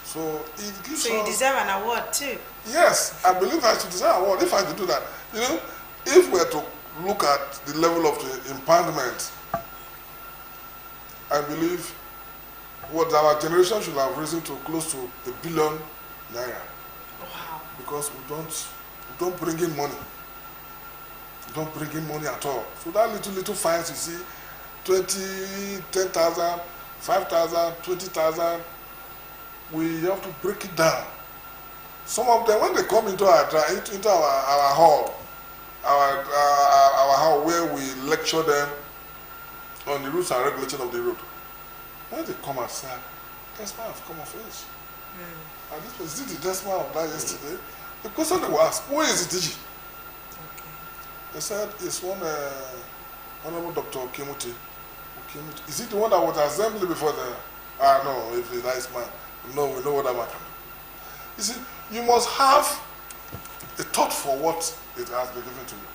So it gives. So you deserve an award too? Yes, I believe I should deserve an award if I could do that. You know, if we're to look at the level of the impoundment, I believe what our generation should have risen to close to R1 billion. Wow. Because we don't bring in money. We don't bring in money at all. So that little fines you see, 20, 10,000, 5,000, 20,000, we have to break it down. Some of them, when they come into our hall, our hall where we lecture them on the rules and regulations of the road, when they come and say, Desma have come of age. And this was the Desma of that yesterday. The question they will ask, who is the DG? Okay. They said it's one Honorable Dr. Okemuti. Is he the one that was assembly before the... no, if he's a nice man. No, we know what that man can do. You see, you must have a thought for what it has been given to you.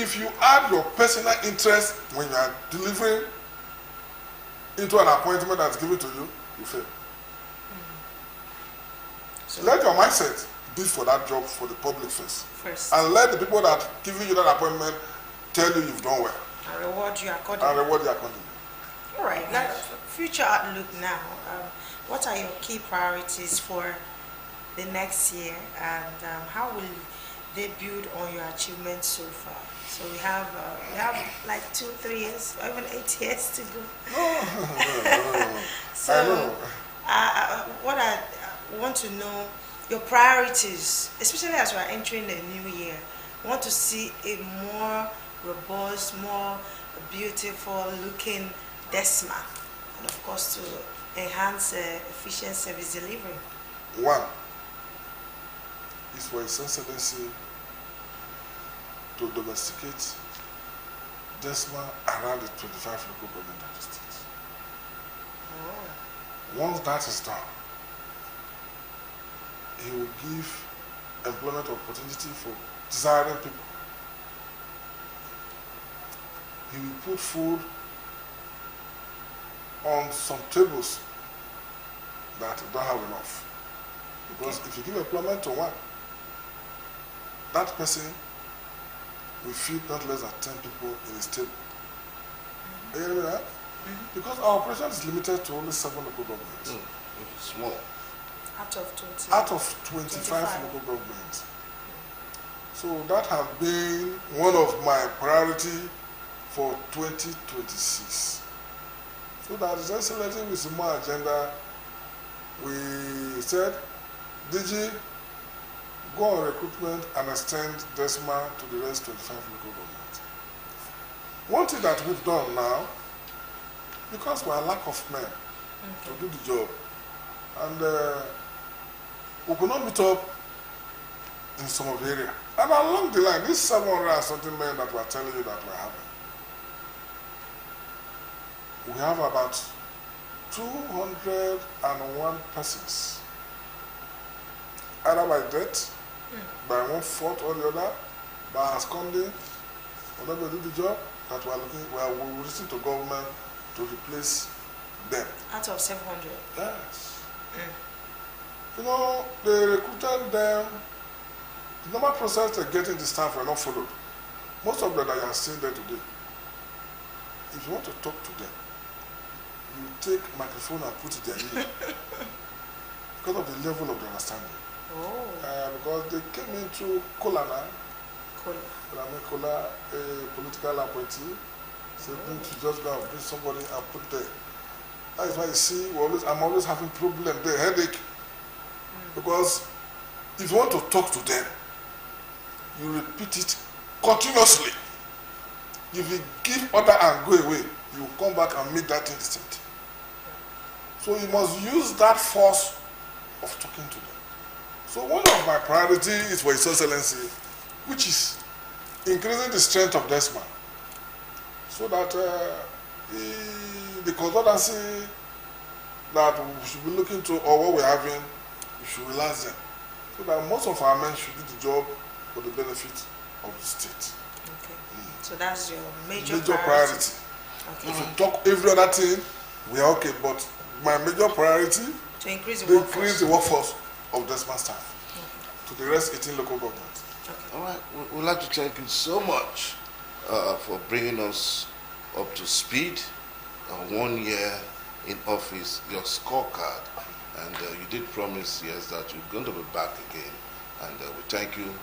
If you add your personal interest when you are delivering into an appointment that's given to you, you fail. So let your mindset be for that job for the public first. And let the people that giving you that appointment tell you you've done well. And reward you accordingly. All right, now future outlook now. What are your key priorities for the next year, and how will they build on your achievements so far? So we have like 2-3 years, or even 8 years to go. So what I want to know, your priorities, especially as we are entering the new year. I want to see a more robust, more beautiful looking DESMA, and of course to enhance efficient service delivery. One is for His Excellency to domesticate DESMA around the 25 local government of the state. Once that is done, he will give employment opportunity for desiring people. He will put food on some tables that don't have enough. Because if you give employment to one, that person will feed not less than 10 people in his table. You hear me, right? Because our operation is limited to only 7 local governments. Small. Out of 20. Out of 25 local governments. So that has been one of my priority for 2026. So that is Excellency with my agenda. We said, DG, go on recruitment and extend DESMA to the rest 25 local governments. One thing that we've done now, because we are lack of men to do the job, and we could not meet up in some of the area. And along the line, these 700 and something men that we're telling you that we're having, we have about 201 persons, either by death, by 1/4 or the other, by absconding, whenever we do the job, that we are looking, we will listen to government to replace them. Out of 700? Yes. You know, they recruited them. The normal process of getting the staff were not followed. Most of them that you are seeing there today, if you want to talk to them, you take microphone and put it in their ear because of the level of the understanding. Because they came into Kola now. Kola, a political appointee, said, to just go and bring somebody and put there. That is why you see, I'm always having problem there, headache. Because if you want to talk to them, you repeat it continuously. If you give order and go away, you will come back and make that thing distinct. So you must use that force of talking to them. So one of my priorities is for His Excellency, which is increasing the strength of DESMA, so that the consultancy that we should be looking to, or what we're having, we should relax them, so that most of our men should do the job for the benefit of the state. Okay. So that's your major priority. Okay. If you talk every other thing, we are okay, but my major priority to increase the workforce of DESMA staff to the rest 18 local governments. Okay. All right, we'd like to thank you so much for bringing us up to speed. 1 year in office, your scorecard, and you did promise, yes, that you're going to be back again, and we thank you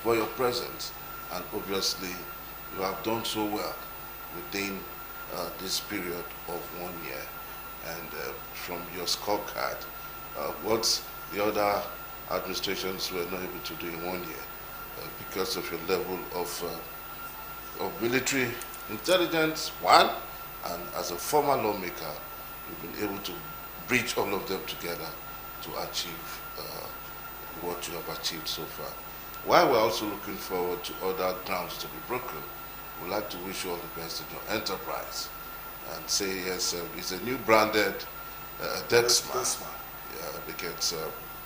for your presence, and obviously you have done so well within this period of 1 year, and from your scorecard, what the other administrations were not able to do in 1 year, because of your level of military intelligence, one, and as a former lawmaker, you've been able to bridge all of them together to achieve what you have achieved so far. While we're also looking forward to other grounds to be broken, we'd like to wish you all the best in your enterprise and say, yes, it's a new branded DESMA. Because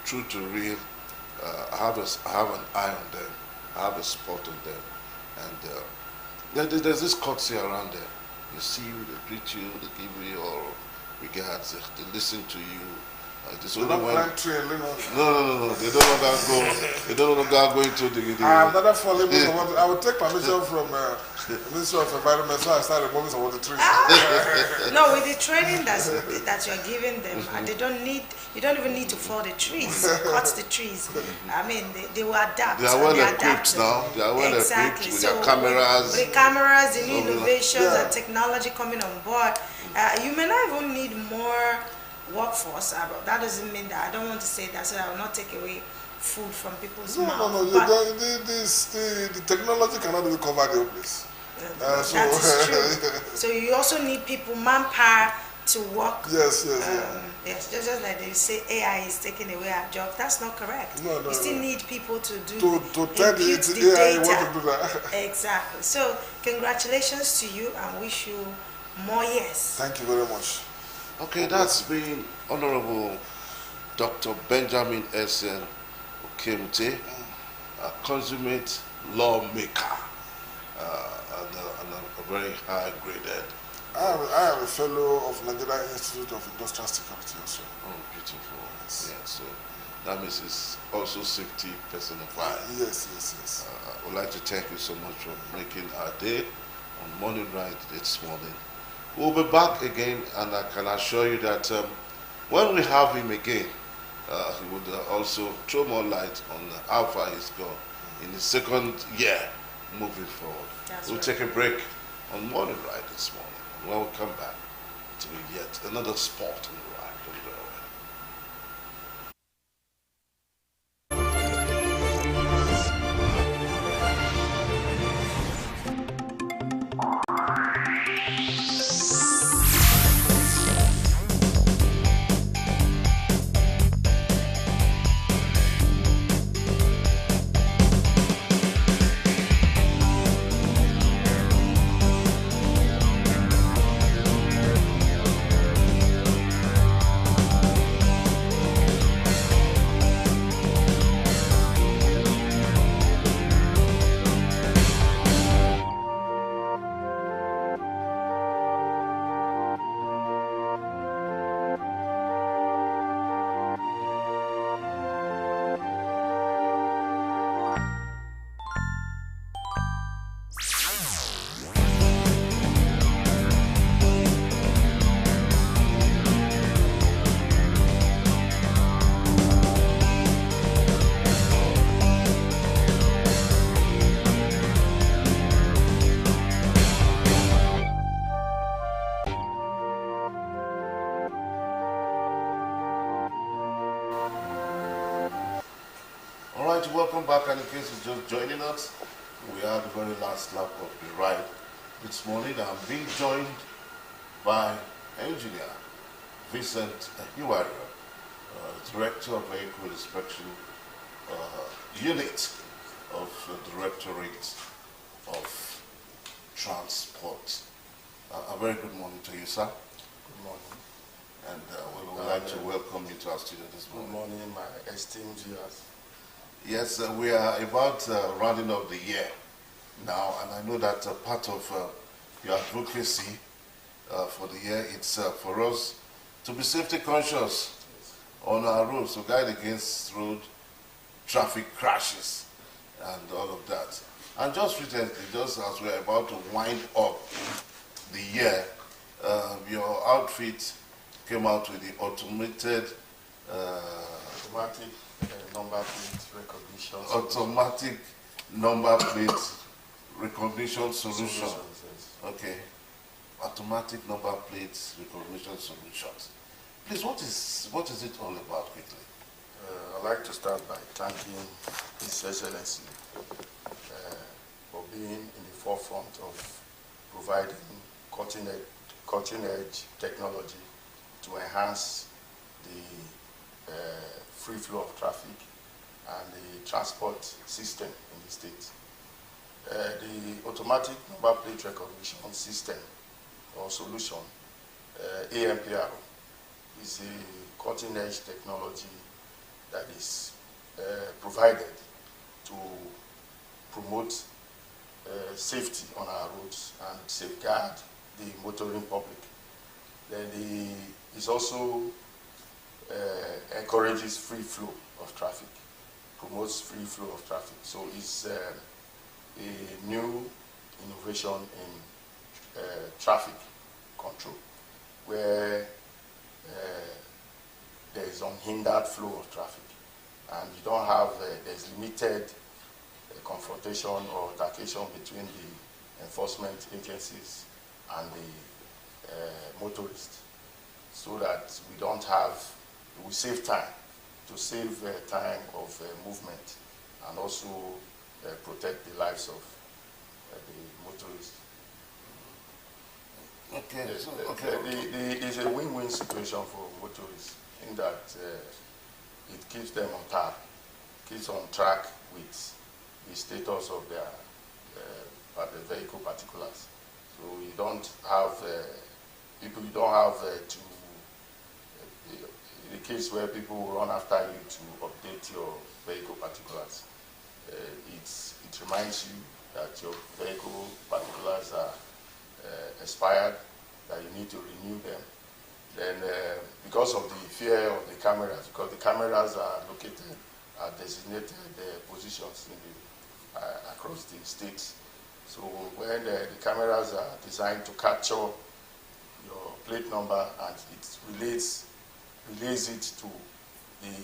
true to real, I have an eye on them, I have a spot on them, and there's this courtesy around them. You see you, they greet you, they give you your regards, they listen to you. This only one. No. They don't longer go. They don't longer go into the. I'm not falling. I will take permission from the Ministry of Environment, so I start removing some of the trees. No, with the training that you're giving them, they don't need. You don't even need to fall the trees, cut the trees. I mean, they will adapt. They are well equipped now. They are well equipped with their cameras. With the cameras, the new innovations and technology coming on board, you may not even need more workforce. That doesn't mean that I don't want to say that, so I will not take away food from people's mouth. No. The technology cannot even cover the whole place. That is true. So you also need people, manpower to work. Yes. Just like they say AI is taking away our job. That's not correct. No. You still need people to do to tell the AI what to do that. Exactly. So congratulations to you and wish you more years. Thank you very much. Okay, that's been Honorable Dr. Benjamin Essen Okemute, a consummate lawmaker, and a very high graded. I am a fellow of Nigeria Institute of Industrial Security also. Oh, beautiful. Yes. Yeah, so that means it's also safety personified. Yes. I would like to thank you so much for making our day on Morning Ride this morning. We'll be back again, and I can assure you that when we have him again, he would also throw more light on how far he's gone in his second year moving forward. We'll take a break on Morning Ride this morning. When we come back to yet another sport on the ride. Don't go away. All right, welcome back, and in case you're just joining us, we are the very last lap of the ride this morning. I'm being joined by Engineer Vincent Hiwario, Director of Vehicle Inspection Unit of the Directorate of Transport. A very good morning to you, sir. Good morning. And we would like to welcome you to our studio this morning. Good morning, my esteemed viewers. Yes, we are about rounding up the year now, and I know that part of your advocacy for the year, it's for us to be safety conscious on our roads, to guide against road traffic crashes and all of that. And just recently, just as we're about to wind up the year, your outfit came out with the automated automatic number plate recognition. Automatic number plate recognition solution. Yes. Okay. Automatic number plate recognition solutions. Please, what is it all about, quickly? I'd like to start by thanking His Excellency for being in the forefront of providing cutting-edge technology to enhance the free flow of traffic and the transport system in the state. The automatic number plate recognition system or solution, AMPR, is a cutting-edge technology that is provided to promote safety on our roads and safeguard the motoring public. Then it also encourages free flow of traffic, promotes free flow of traffic. So it's a new innovation in traffic control, where there is unhindered flow of traffic, and you don't have there's limited confrontation or altercation between the enforcement agencies and the motorists, so that we save time, to save time of movement, and also protect the lives of the motorists. Okay. It's a win-win situation for motorists in that it keeps them on track, keeps on track with the status of their the vehicle particulars. So you don't have people. You don't have to. In the case where people will run after you to update your vehicle particulars, it reminds you that your vehicle particulars are expired, that you need to renew them. Then, because of the fear of the cameras, because the cameras are located at designated positions in across the states. So when the cameras are designed to capture your plate number, and it relays it to the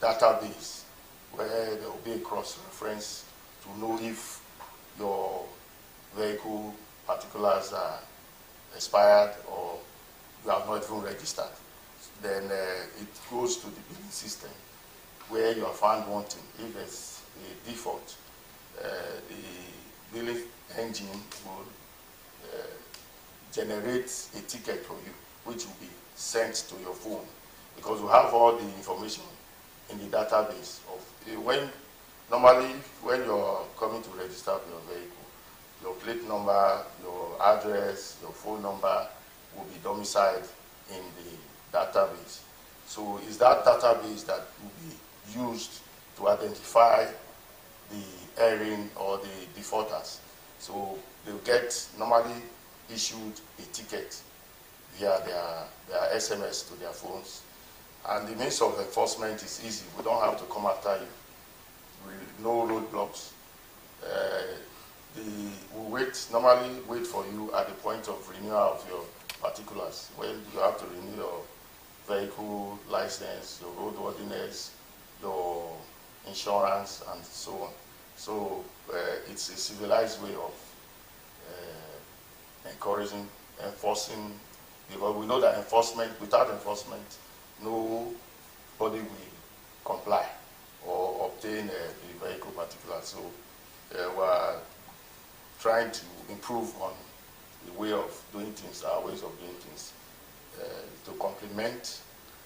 database where there will be a cross-reference to know if your vehicle particulars are expired or you have not even registered. Then it goes to the billing system where you are found wanting. If there's a default, the billing engine will generate a ticket for you, which will be sent to your phone, because you have all the information in the database of normally when you're coming to register for your vehicle, your plate number, your address, your phone number will be domiciled in the database. So it's that database that will be used to identify the erring or the defaulters. So they'll get normally issued a ticket via their SMS to their phones. And the means of enforcement is easy. We don't have to come after you. No roadblocks. We normally wait for you at the point of renewal of your particulars, when you have to renew your vehicle license, your roadworthiness, your insurance, and so on. So it's a civilized way of enforcing, because we know that without enforcement, nobody will comply or obtain the vehicle particulars. So we're trying to improve on the way of doing things, our ways of doing things, to complement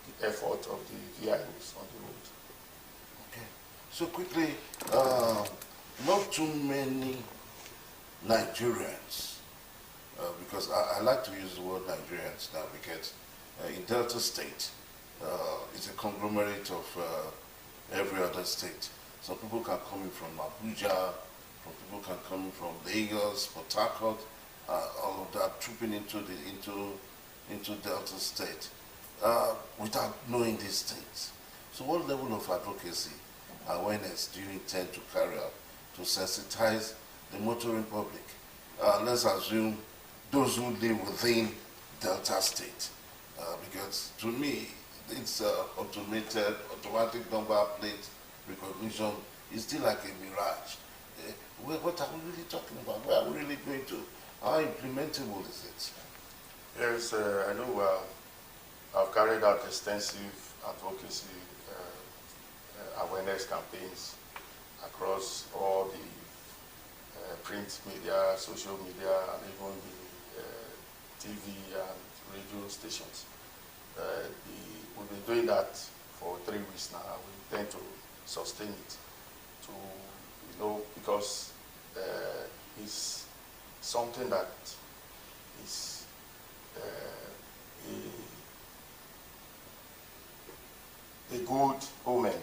the effort of the VIOs on the road. Okay. So quickly, not too many Nigerians, because I like to use the word Nigerians now, because in Delta State, it's a conglomerate of every other state. Some people can come in from Abuja, some people can come in from Lagos, Port Harcourt, all of that trooping into Delta State without knowing these things. So what level of advocacy, awareness do you intend to carry out to sensitize the motoring public? Let's assume those who live within Delta State, because to me, it's automatic number plate recognition is still like a mirage. What are we really talking about? Where are we really going to? How implementable is it? Yes, I know I've carried out extensive advocacy awareness campaigns across all the print media, social media, and even the TV and radio stations. We've been doing that for 3 weeks now. We intend to sustain it because it's something that is a good omen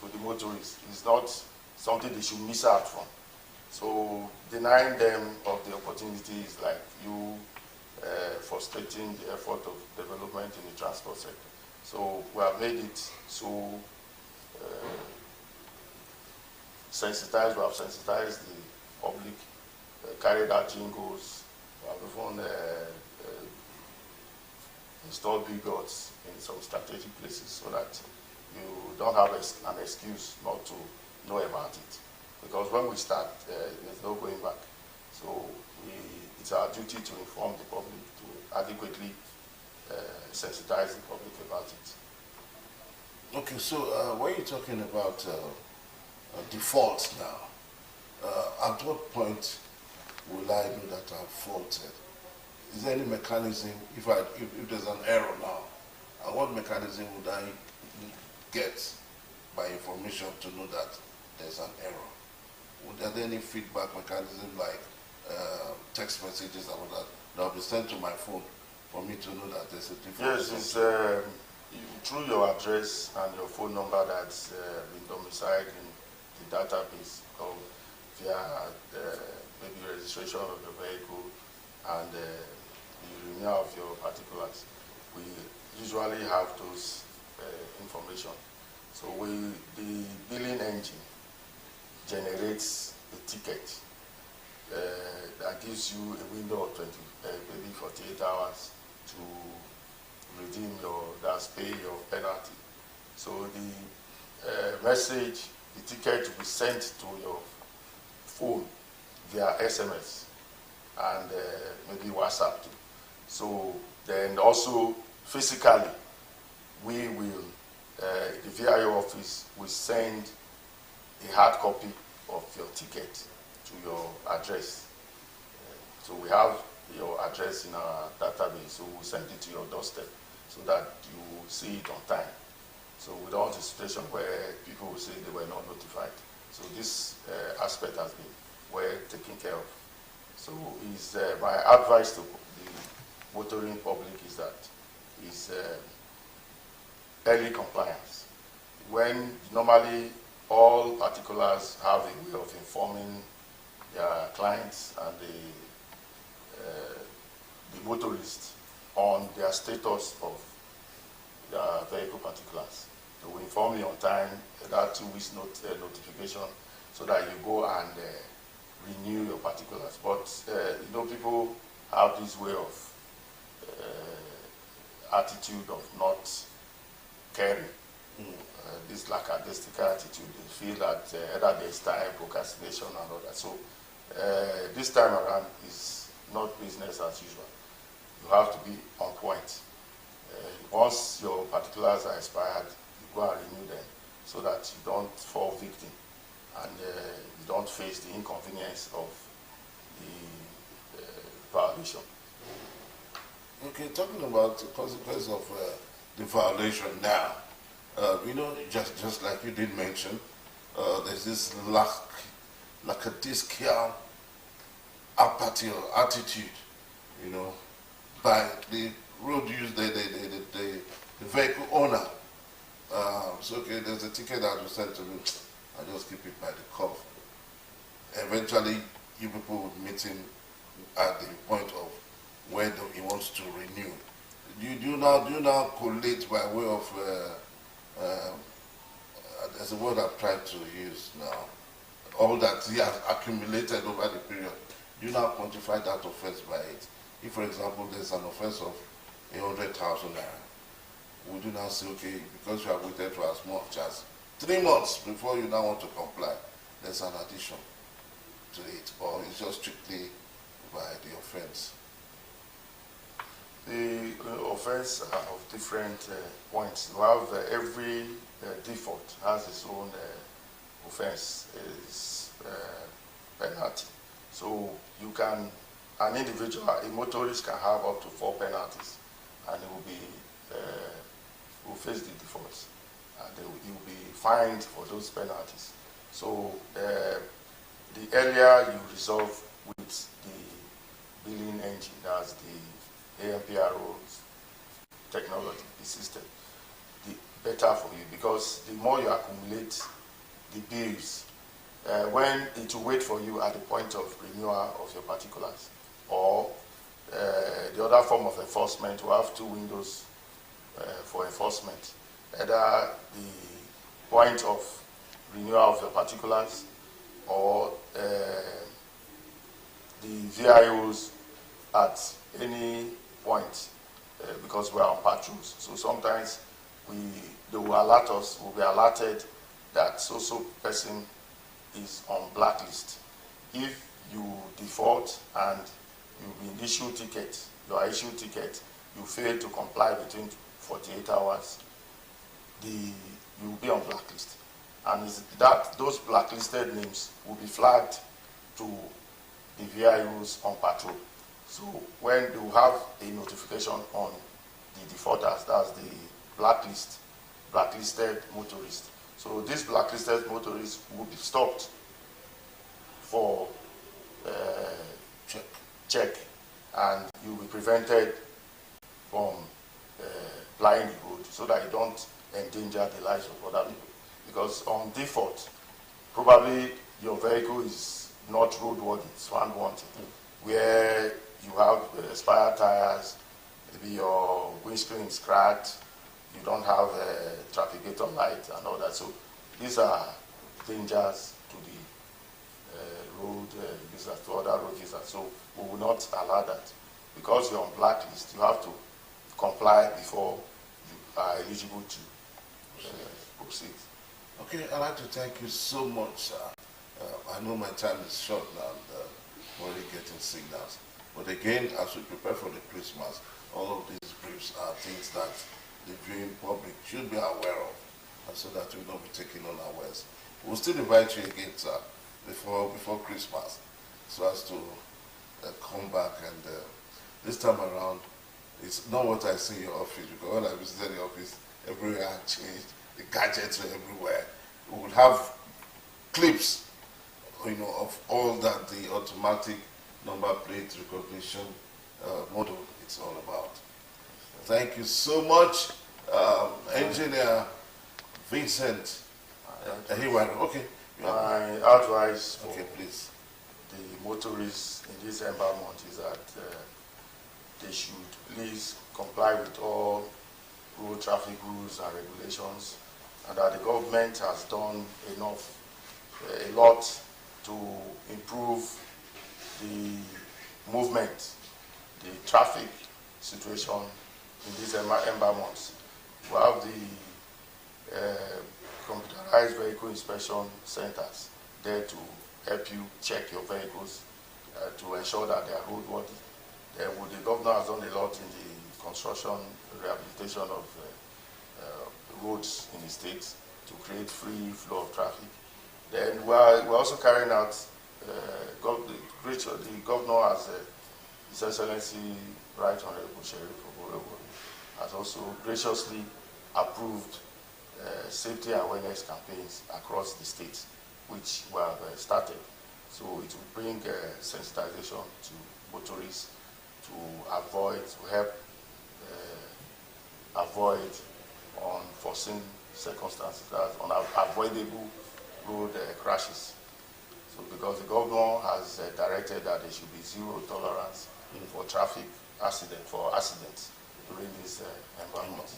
to the motorists. It's not something they should miss out from. So denying them of the opportunity is like you frustrating the effort of development in the transport sector. So we have made it so sensitized. We have sensitized the public, carried out jingles, we have even installed billboards in some strategic places so that you don't have an excuse not to know about it. Because when we start, there's no going back. So it's our duty to inform the public, to adequately sensitize the public about it. Okay, so when you're talking about defaults now, at what point will I know that I've faulted? Is there any mechanism, if there's an error now, what mechanism would I get by information to know that there's an error? Would there be any feedback mechanism like text messages that will be sent to my phone for me to know that there's a default? Yes, it's through your address and your phone number that's been domiciled in the database, or via maybe registration of the vehicle and the renewal of your particulars. We usually have those information. So the billing engine generates a ticket that gives you a window of maybe 48 hours to redeem pay your penalty. So the message, the ticket will be sent to your phone via SMS and maybe WhatsApp too. So then also physically, we will, the VIO office will send a hard copy of your ticket to your address. So we have your address in our database, so we'll send it to your doorstep so that you will see it on time. So we don't want a situation where people will say they were not notified. So this aspect has been well taken care of. So my advice to the motoring public is that early compliance. When normally all particulars have a way of informing their clients and the motorists on their status of their vehicle particulars. They will inform you on time, that 2 weeks notification, so that you go and renew your particulars. But people have this way of attitude of not caring. This lackadaisical attitude. They feel that either there's time, procrastination, and all that. So this time around is not business as usual. You have to be on point. Once your particulars are expired, you go and renew them so that you don't fall victim and you don't face the inconvenience of the violation. Okay, talking about the consequence of the violation now, just like you did mention, there's this lackadaisical apathy or attitude, by the road use, the vehicle owner. So okay, there's a ticket that was sent to me, I just keep it by the cuff. Eventually, you people would meet him at the point of where he wants to renew. Do you now collate by way of there's a word I've tried to use now, all that he has accumulated over the period. Do you now quantify that offense by it? If, for example, there's an offense of 100,000 naira, would you now say, okay, because you have waited for as much as 3 months before you now want to comply, there's an addition to it, or it's just strictly by the offense? The offense are of different points. You have every default has its own offense, its penalty. So you can, an individual, a motorist can have up to 4 penalties, and will face the defaults, and he will be fined for those penalties. So the earlier you resolve with the billing engine, that's the AMPRO technology, the system, the better for you, because the more you accumulate the bills, when it will wait for you at the point of renewal of your particulars, or the other form of enforcement, we have 2 windows for enforcement, either the point of renewal of your particulars or the VIOs at any point, because we are on patrols. So sometimes they will alert us, we'll be alerted that so person is on blacklist. If you default and you've been issued ticket, you fail to comply within 48 hours, you will be on blacklist. And those blacklisted names will be flagged to the VIOs on patrol. So when they will have a notification on the defaulters, that's the blacklisted motorists. So these blacklisted motorists will be stopped for check, and you will be prevented from plying the road so that you don't endanger the lives of other people. Because on default, probably your vehicle is not roadworthy, it's unwanted, where you have expired tires, maybe your windscreen is cracked, you don't have a trafficator light and all that. So these are dangers to the road users, to other road users. So we will not allow that. Because you're on blacklist, you have to comply before you are eligible to proceed. Okay, I'd like to thank you so much. I know my time is short now, and I'm already getting signals. But again, as we prepare for the Christmas, all of these briefs are things that the viewing public should be aware of, and so that we will not be taken unawares. We'll still invite you again, sir, before Christmas, so as to come back. And this time around, it's not what I see in your office, because when I visited the office, everywhere had changed. The gadgets were everywhere. We would have clips, of all that the automatic number plate recognition model it's all about. Thank you so much, Engineer Vincent. Here we are. Okay. My advice for please. the motorists in this Ember month is that they should please comply with all road traffic rules and regulations, and that the government has done a lot to improve the movement, the traffic situation in these Ember months. We have the computerized vehicle inspection centers there to help you check your vehicles to ensure that they are roadworthy. The governor has done a lot in the construction, rehabilitation of roads in the state to create free flow of traffic. Then we're also carrying out, the governor has His Excellency Right Honorable Sheriff has also graciously approved safety awareness campaigns across the state, which we have started. So it will bring sensitization to motorists to help avoid unforeseen circumstances, unavoidable road crashes. So because the governor has directed that there should be zero tolerance for traffic accidents during this environment.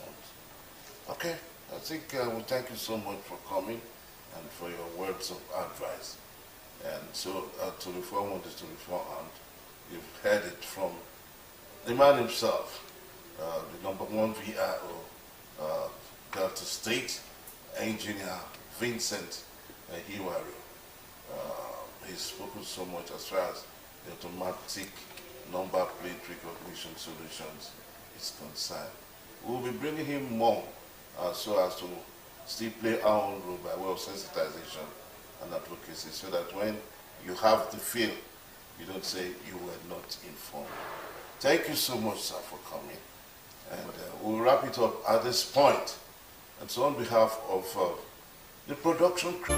Okay, I think we thank you so much for coming and for your words of advice. And so to reform what is to reform, and you've heard it from the man himself, the #1 VIO, Delta State, Engineer Vincent Hiwaru. He's spoken so much as far as the automatic number plate recognition solutions is concerned. We'll be bringing him more so as to still play our own role by way of sensitization and advocacy, so that when you have the feel, you don't say you were not informed. Thank you so much, sir, for coming. And we'll wrap it up at this point. And so on behalf of the production crew.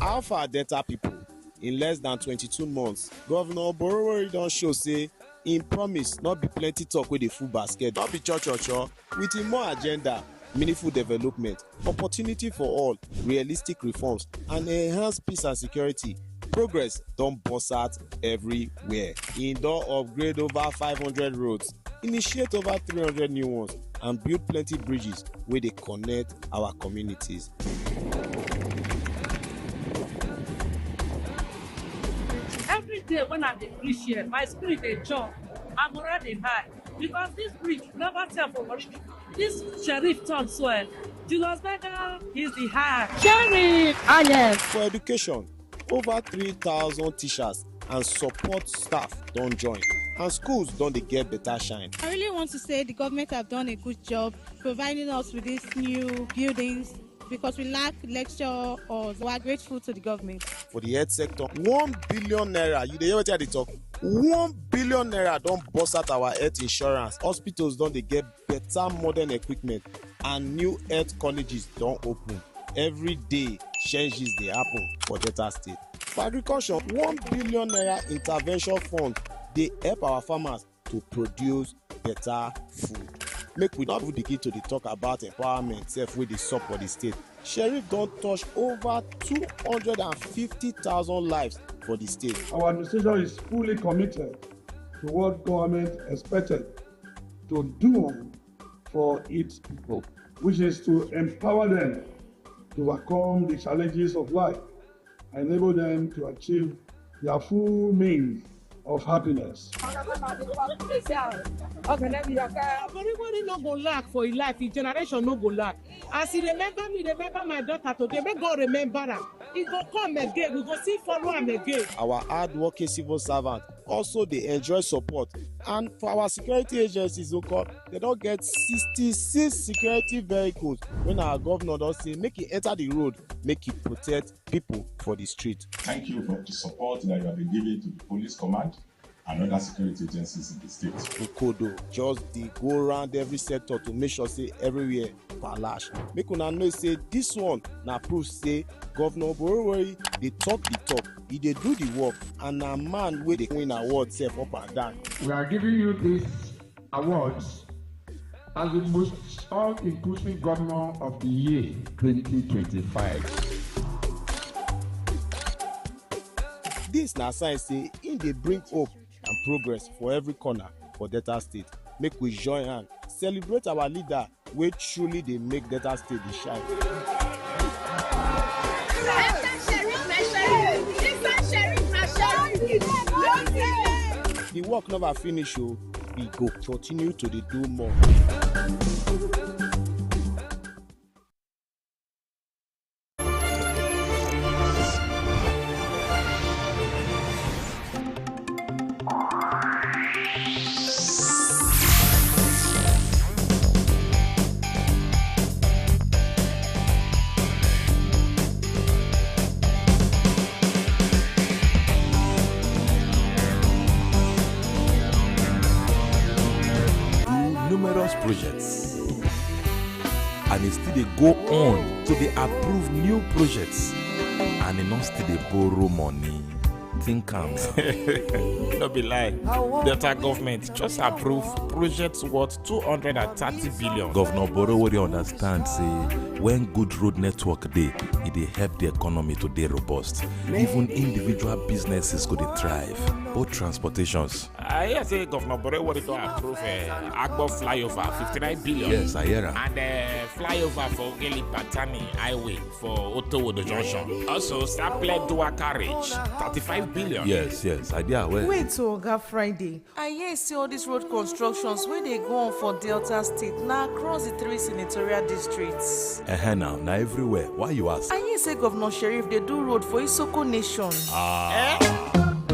Alpha Delta people, in less than 22 months, Governor Borowori don show say im promise not be plenty talk with the full basket, not be cho with a more agenda, meaningful development, opportunity for all, realistic reforms, and enhanced peace and security. Progress don burst out everywhere. Im don upgrade over 500 roads, initiate over 300 new ones, and build plenty bridges wey dey connect our communities. Every day when I dey reach here, my spirit dey jump, my morale dey high, because this bridge never tell for worship. This sheriff turn swell. Julius Berger is the high. Sheriff, yes. For education, over 3,000 teachers and support staff don join. and schools don't they get better shine. I really want to say the government have done a good job providing us with these new buildings because we lack lecture halls. We are grateful to the government. For the health sector, 1 billion naira, you dey hear wetin I dey talk? 1 billion naira don burst out our health insurance. Hospitals don dey get better modern equipment and new health colleges don open. Every day, changes dey happen for Delta State. For agriculture, 1 billion naira intervention fund dey help our farmers to produce better food. Make we not begin to dey talk about empowerment sef wey dey sup for the state. Sheriff don touch over 250,000 lives for the state. Our administration is fully committed to what government expected to do for its people, which is to empower them to overcome the challenges of life and enable them to achieve their full means of happiness. Everybody no go lack for his life, his generation no go lack. As he remember me, remember my daughter today, make God remember her. He go come again, we go see follow him again. Our hard-working civil servants also dey enjoy support, and for our security agencies, they don get 66 security vehicles when our governor don say make he enter the road, make he protect people for the street. Thank you for the support that you have been giving to the police command and other security agencies in the state. Okodo just dey go round every sector to make sure say everywhere palash. Make una know say this one na proof say Governor Borowori dey talk the talk, he dey do the work, and na man wey dey win awards sef up and down. We are giving you these awards as the most all-inclusive governor of the year 2025. Dis na sign say im dey bring hope and progress for every corner for Delta State. Make we join hand celebrate our leader wey truly dey make Delta State dey shine. The work never finish o, we go continue to dey do more. Numerous projects, and e still dey go on to dey approve new projects, and e no still dey borrow money. Think am. No be lie, Delta government just approve projects worth 230 billion. Governor Borowori understand say when good road network dey, e dey help the economy to dey robust. Even individual businesses go dey thrive, both transportations. I hear say Governor Borowori don approve Agbo flyover 59 billion. Yes, I hear am. And flyover for Ogeli Patani Highway for Otowodo Junction. Also, Sapele Dual Carriage 35 billion. Yes, I dey aware. Wait till Oga Friday. I hear say all these road constructions wey dey go on for Delta State na across the 3 senatorial districts. Now everywhere. Why you ask? I hear say Governor Sheriff dey do road for Isoko Nation.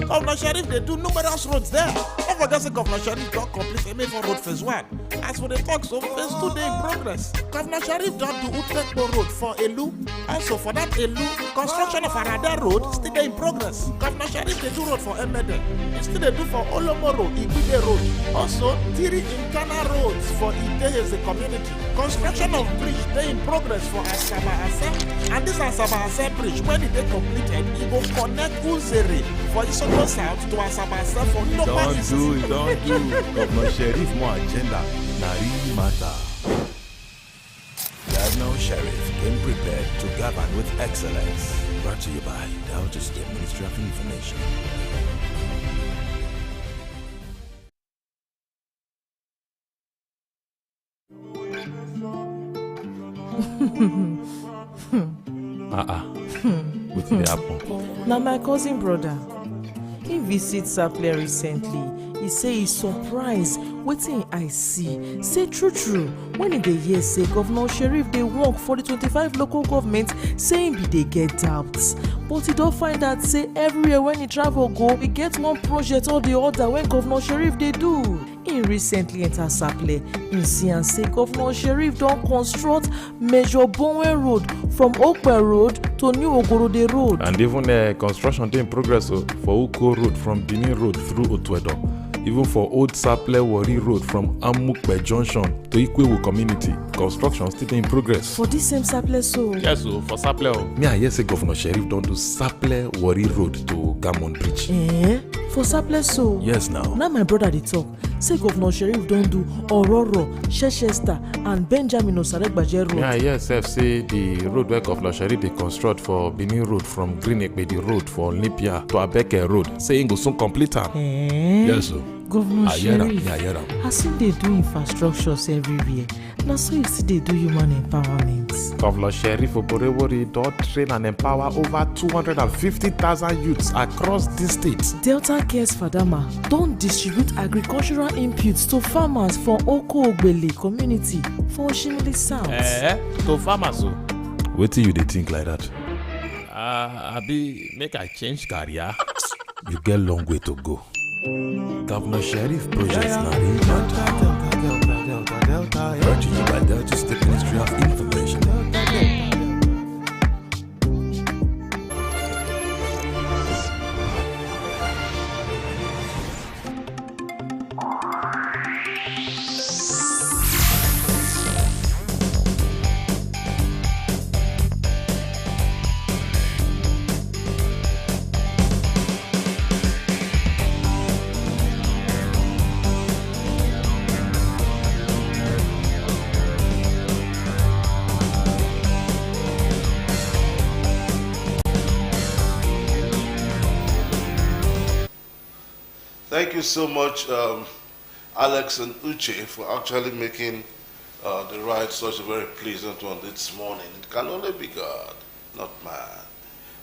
Governor Sheriff dey do numerous roads there. Don't forget say Governor Sheriff don complete Emefor Road phase 1. As for the talk, so phase 2 dey in progress. Governor Sheriff don do Utekpo Road for Elu. Also for that Elu, construction of Arada Road still dey in progress. Governor Sheriff dey do road for Emede. He still dey do for Olomoro, Igbide Road. Also, 3 internal roads for Ideheze community. Construction of bridge dey in progress for Asaba Ase. And this Asaba Ase bridge, when it dey completed, e go connect Uzere for Isoko South to Asaba Ase for Ilopa East. Don't do. Governor Sheriff more agenda. Na really matter. Governor Sheriff came prepared to govern with excellence. Brought to you by Delta State Ministry of Information. Wetin dey happen? Na my cousin brother. He visit Sapele recently. e say e surprise wetin I see. Say true when e dey hear say Governor Sheriff dey work for the 25 local government, say im be dey get doubts. But e don find out say everywhere when e travel go, e get one project or the other when Governor Sheriff dey do. Im recently enter Saple. Im see am say Governor Sheriff don construct Major Bowen Road from Okpe Road to New Ogorode Road. And even construction dey in progress for Uko Road from Benin Road through Otuedo. Even for Old Saple Wari Road from Amukpe Junction to Ikwewu Community, construction still in progress. For this same Saple so? Yes, for Saple. Me I hear say Governor Sheriff don do Saple Wari Road to Gammon Bridge. For Saple so? Yes now. Now my brother dey talk. Say Governor Sheriff don do Ororo, Chester and Benjamin Osaregbaje Road. Me I hear sef say the road where Governor Sheriff dey construct for Benin Road from Green Ekpedi Road for Olympia to Abeke Road, say im go soon complete am. Yes sir. Governor Sheriff, I hear am. as im dey do infrastructures everywhere, na so e still dey do human empowerment. Governor Sheriff Oborewori don train and empower over 250,000 youths across the state. Delta Cares Fadama don distribute agricultural inputs to farmers for Oko Ogbele community for Oshimili South. To farmers o. Wetin you dey think like that? Abi make I change career? You get long way to go. Governor Sheriff projects na Delta. Brought to you by Delta State Ministry of Information. Thank you so much, Alex and Uche, for actually making the ride such a very pleasant one this morning. It can only be God, not man.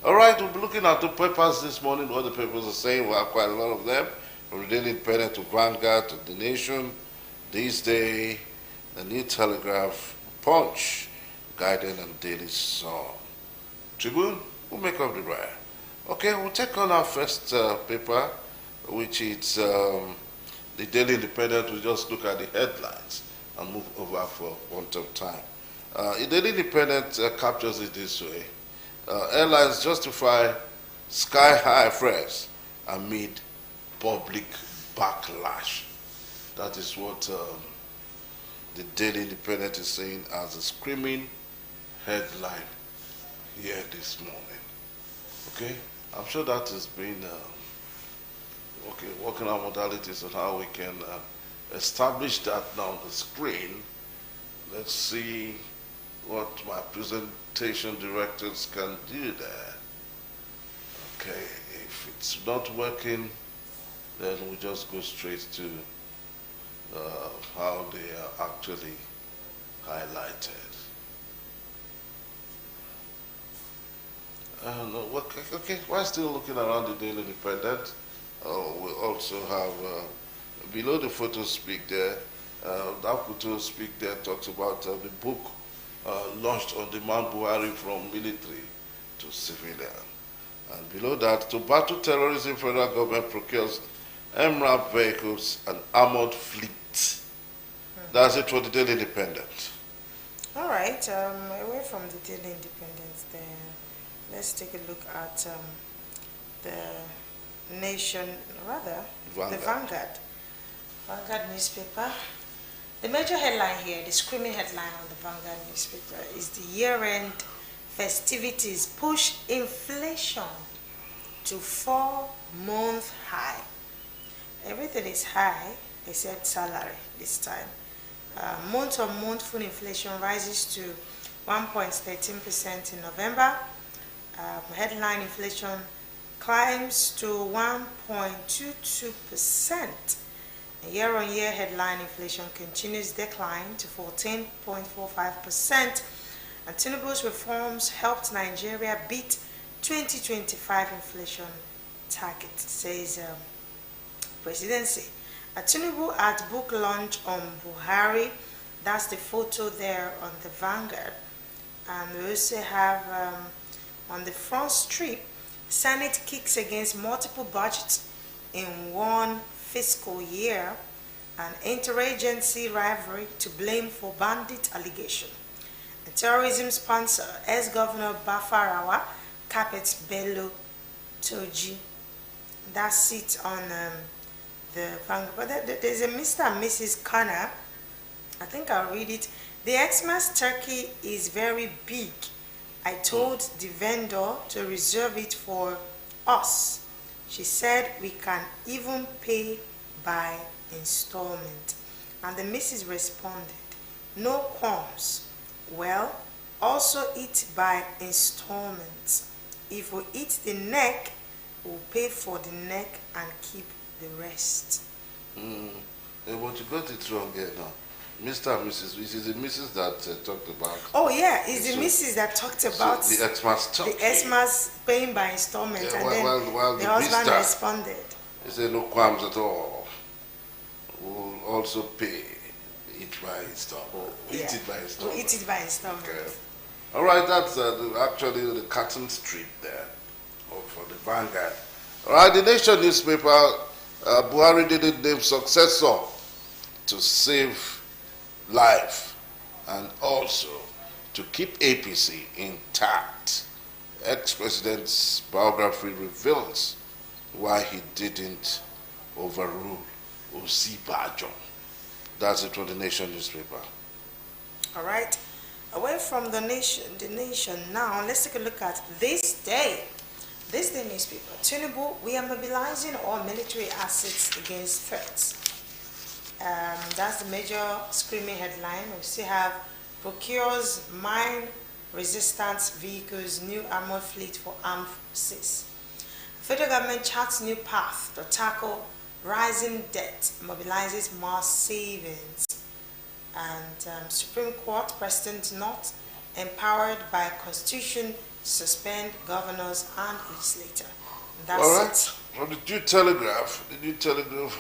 All right, we'll be looking at the papers this morning, what the papers are saying. We have quite a lot of them, from the Daily Independent to Vanguard to The Nation, Tuesday, the New Telegraph, Punch, Guardian, and Daily Sun. Tribune, we'll make up the ride. Okay, we'll take on our first paper, which is the Daily Independent. We'll just look at the headlines and move over for want of time. The Daily Independent captures it this way. Airlines justify sky-high fares amid public backlash. That is what the Daily Independent is saying as a screaming headline here this morning. Okay, I'm sure that has been working on modalities on how we can establish that now on the screen. Let's see what my presentation directors can do there. Okay, if it's not working, then we just go straight to how they are actually highlighted. Okay, while still looking around the Daily Independent, we also have below the photo speak there. That photo speak there talks about the book launched on demand Buhari from military to civilian. And below that, to battle terrorism, federal government procures MRAP vehicles and armored fleet. That's it for the Daily Independent. All right, away from the Daily Independent, then let's take a look at the Nation, rather, the Vanguard newspaper. The major headline here, the screaming headline on the Vanguard newspaper, is the year-end festivities push inflation to 4-month high. Everything is high except salary this time. Month-on-month food inflation rises to 1.13% in November. Headline inflation climbs to 1.22%. Year-on-year headline inflation continues decline to 14.45%. And Tinubu's reforms helped Nigeria beat 2025 inflation target, says presidency. Tinubu at book launch on Buhari. That's the photo there on the Vanguard. And we also have on the front strip, Senate kicks against multiple budgets in one fiscal year, an interagency rivalry to blame for bandit allegation. The terrorism sponsor, ex-governor Bafarawa, carpets Bello Toji. That's it on the Vanguard. But there's a Mr. and Mrs. Connor. I think I'll read it. The Xmas turkey is very big. I told the vendor to reserve it for us. She said we can even pay by installment. And the missus responded, no qualms. Well, also eat by installments. If we eat the neck, we'll pay for the neck and keep the rest. But you got it wrong here now. Mr. and Mrs. It is the Mrs. that talked about. Oh yeah, it's the Mrs. that talked about the Xmas turkey. The Xmas paying by installment, Yeah, and then while the the husband Mr. responded. He said no qualms at all. We'll also pay it by installment. Eat it by installment. We'll eat it by installment. Okay. All right, that's actually the carton strip there for the Vanguard. All right, the Nation newspaper, Buhari didn't name successor to save life and also to keep APC intact. Ex-president's biography reveals why he didn't overrule Osibajo. That's it for the Nation newspaper. All right, away from the nation now, let's take a look at this day. This day newspaper, Tinubu, we are mobilizing all military assets against threats. That's the major screaming headline. We still have procures mine resistance vehicles, new armored fleet for armed forces. Federal government charts new path to tackle rising debt, mobilizes mass savings. And Supreme Court President not empowered by Constitution to suspend governors and legislature. That's all right. it. From the New Telegraph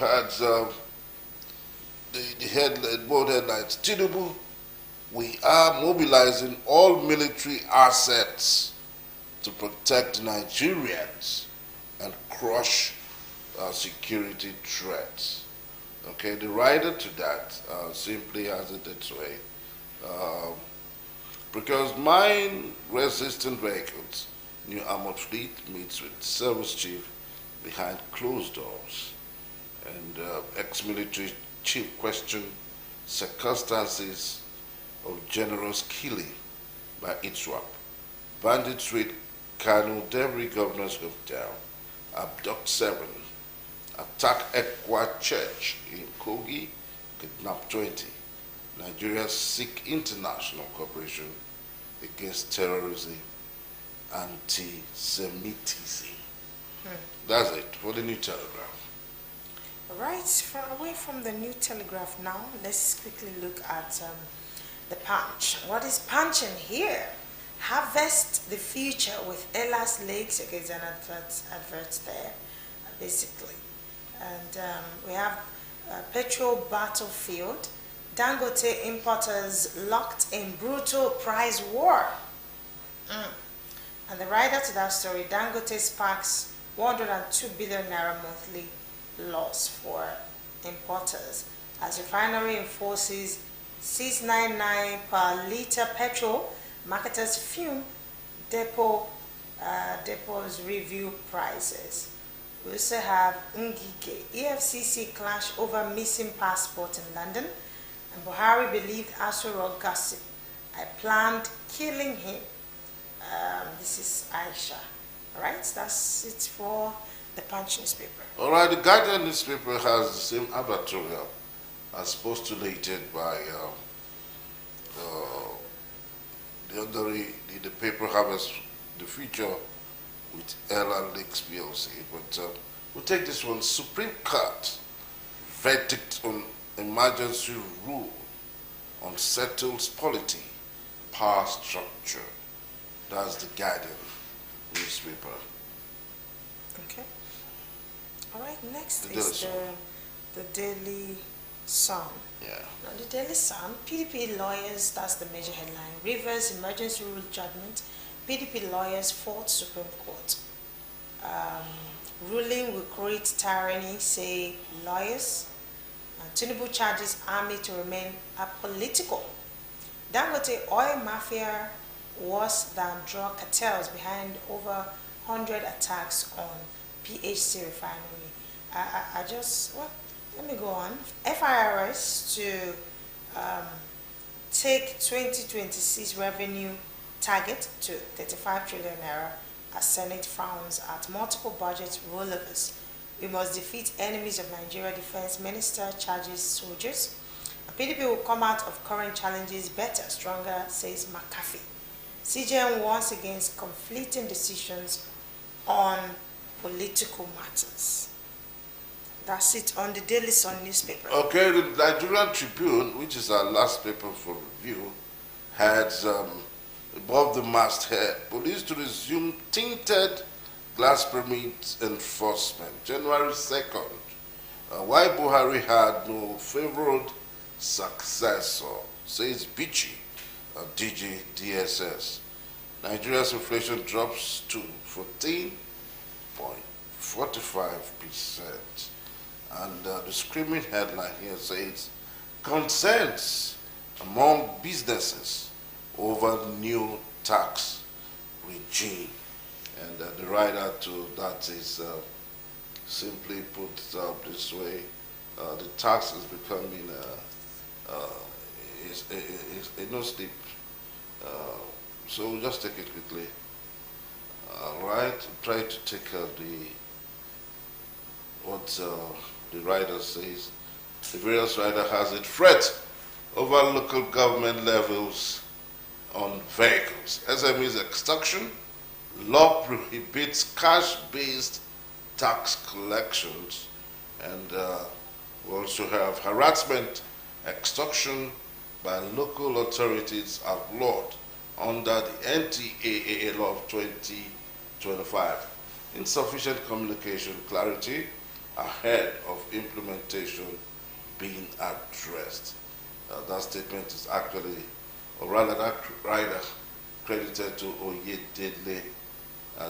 had the bold headlines. Tinubu, we are mobilizing all military assets to protect Nigerians and crush security threats. Okay, the rider to that simply has it its way. Because mine resistant vehicles, new armored fleet meets with service chief behind closed doors. And ex-military chief questioned circumstances of generous killing by ITSWAP. Bandits raid Kano Devri Governor's Hotel, abduct 7, attack Ekwa Church in Kogi, kidnap 20. Nigeria seek international cooperation against terrorism, anti-Semitism. That's it for the New Telegraph. All right, away from the New Telegraph now, let's quickly look at the Punch. What is punching here? Harvest the future with Ella's Lakes. Okay, it's an advert there, basically. And we have petrol battlefield. Dangote importers locked in brutal price war. And the rider to that story, Dangote sparks 102 billion naira monthly loss for importers as refinery enforces 699 per liter petrol. Marketers fume depots review prices. We also have Ngige. EFCC clash over missing passport in London. And Buhari believed Asura gossip. I planned killing him. This is Aisha. Alright, that's it for the Punch newspaper. Alright, the Guardian newspaper has the same advertorial as postulated by the paper harvest the future with Ella Lakes PLC. But we'll take this one. Supreme Court verdict on emergency rule on settles polity, power structure. That's the Guardian newspaper. Okay. All right. Next is the Daily Sun. Yeah. Now, the Daily Sun, PDP lawyers, that's the major headline. Rivers emergency rule judgment. PDP lawyers fought Supreme Court. Ruling will create tyranny, say lawyers. Tinubu charges army to remain apolitical. Dangote oil mafia worse than drug cartels behind over 100 attacks on PHC refinery. Let me go on. FIRS to take 2026 revenue target to 35 trillion naira as Senate frowns at multiple budget rollovers. We must defeat enemies of Nigeria, Defense Minister charges soldiers. PDP will come out of current challenges better, stronger, says McAfee. CJN warns against conflicting decisions on political matters. That's it on the Daily Sun newspaper. Okay, the Nigerian Tribune, which is our last paper for review, had above the masthead, police to resume tinted glass permit enforcement, January 2nd. Why Buhari had no favored successor, says Bichi, DG DSS. Nigeria's inflation drops to 14.45%. And the screaming headline here says, concerns among businesses over new tax regime. And the rider to that is simply put this way, the tax is becoming a no sleep. So we'll just take it quickly. Right, try to take what the rider says. The various rider has it threat over local government levels on vehicles. SMEs extortion. Law prohibits cash-based tax collections, and we also have harassment, extortion by local authorities outlawed under the NTAA law of 2025. Insufficient communication clarity ahead of implementation being addressed. That statement is actually, or rather that rider credited to Oyedele.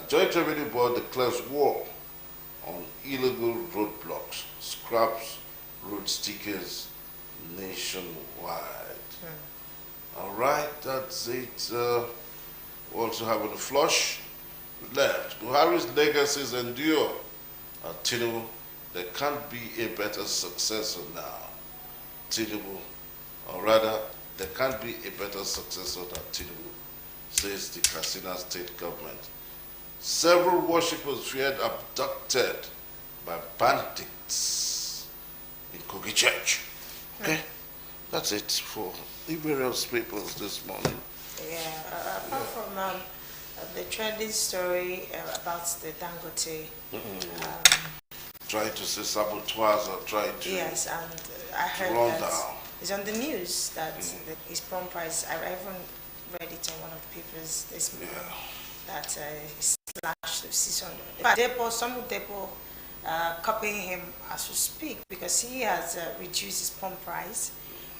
Joint Revenue Board declares war on illegal roadblocks, scraps road stickers nationwide. All right, that's it. We also have on the flush left. Buhari's legacies endure. Tinubu, there can't be a better successor now. Tinubu, or rather, there can't be a better successor than Tinubu, says the Katsina state government. Several worshippers feared abducted by bandits in Kogi Church. Okay, that's it for the various papers this morning. Yeah, apart from the trending story about the Dangote. Trying to say sabotage or trying to yes, and I heard run that down. it's on the news that his pump price, I even read it on one of the papers this morning, that he slashed to 600. Some depot copying him as we speak because he has reduced his pump price.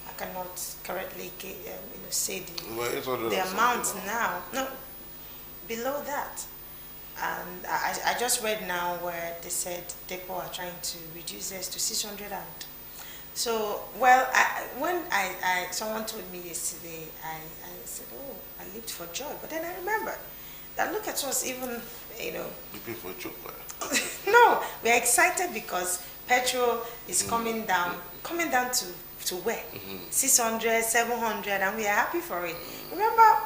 I cannot correctly say the amount now. No, below that. And I just read now where they said depot are trying to reduce this to 600 and so when someone told me yesterday, I said, oh, I leaped for joy. But then I remembered that look at us, even leaping for joy. No, we're excited because petrol is coming down to where? 600, 700, and we are happy for it. Remember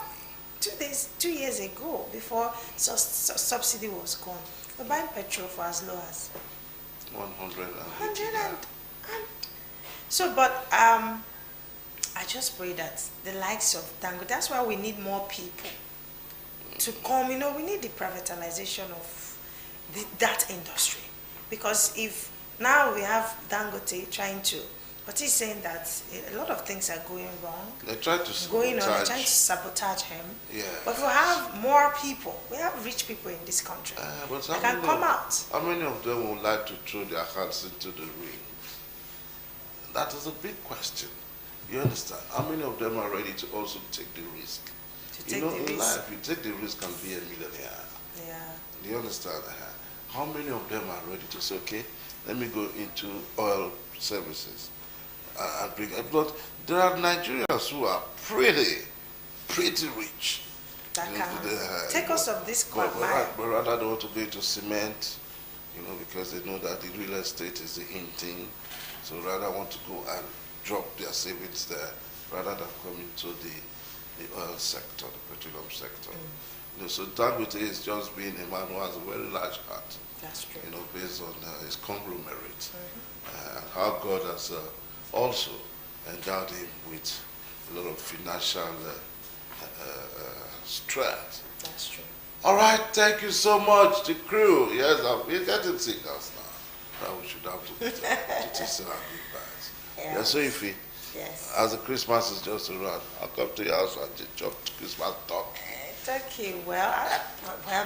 2 years ago, before subsidy was gone, we're buying petrol for as low as 100 and so, but I just pray that the likes of Dangote, that's why we need more people to come. We need the privatization of that industry, because if now we have Dangote trying to, but he's saying that a lot of things are going wrong. They try to they're trying to sabotage him. Yeah. But if we have more people, we have rich people in this country. They can come out. How many of them would like to throw their hands into the ring? that is a big question. You understand? How many of them are ready to also take the risk? In life, you take the risk and be a millionaire. Yeah. Do you understand? How many of them are ready to say, okay, let me go into oil services and bring it? But there are Nigerians who are pretty rich. That can take us of this quagmire. But rather they want to go into cement, because they know that the real estate is the in thing. So rather want to go and drop their savings there rather than come into the oil sector, the petroleum sector. So Dangote is just being a man who has a very large heart. That's true. Based on his conglomerate and how God has also endowed him with a lot of financial strength. That's true. All right, thank you so much, the crew. Yes, we're getting signals now. Now we should have to say our goodbyes. Yeah, so if yes. As the Christmas is just around, I'll come to your house and chop Christmas turkey. Turkey, well,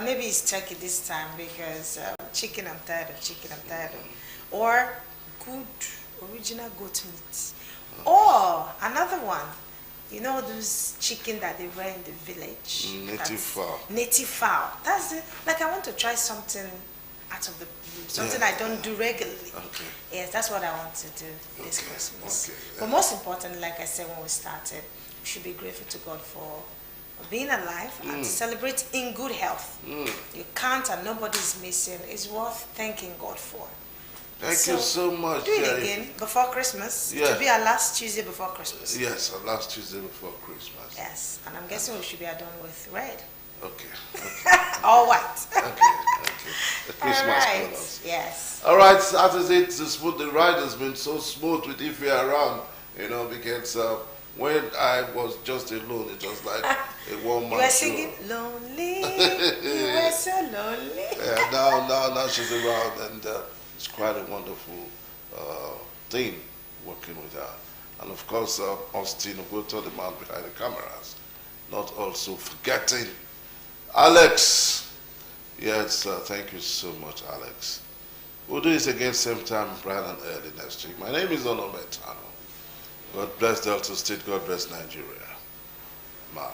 maybe it's turkey this time because chicken, I'm tired of chicken, I'm tired of. Or good original goat meat. Or another one, those chicken that they rear in the village. Native fowl. Native fowl. That's it. Like I want to try something out of the blue, something I don't do regularly. Okay. Yes, that's what I want to do this Christmas. Okay. But most importantly, like I said when we started, we should be grateful to God for being alive and to celebrate in good health. You can't and nobody's missing. It's worth thanking God for. Thank you so much. Do it again before Christmas. Yeah. To be our last Tuesday before Christmas. Yes, our last Tuesday before Christmas. Yes, and I'm guessing we should be done with red. Okay. All white. Okay. The Christmas colors. Yes. All right, that is it. The ride has been so smooth with Ife around, because when I was just alone, it was like a one-man show. You were singing lonely. You were so lonely. Yeah, now she's around, and it's quite a wonderful thing working with her. And of course, Austin Ogoto, the man behind the cameras, not also forgetting Alex. Yes, thank you so much, Alex. We'll do this again same time, bright and early next week. My name is Onome Tano. God bless Delta State. God bless Nigeria. Ma.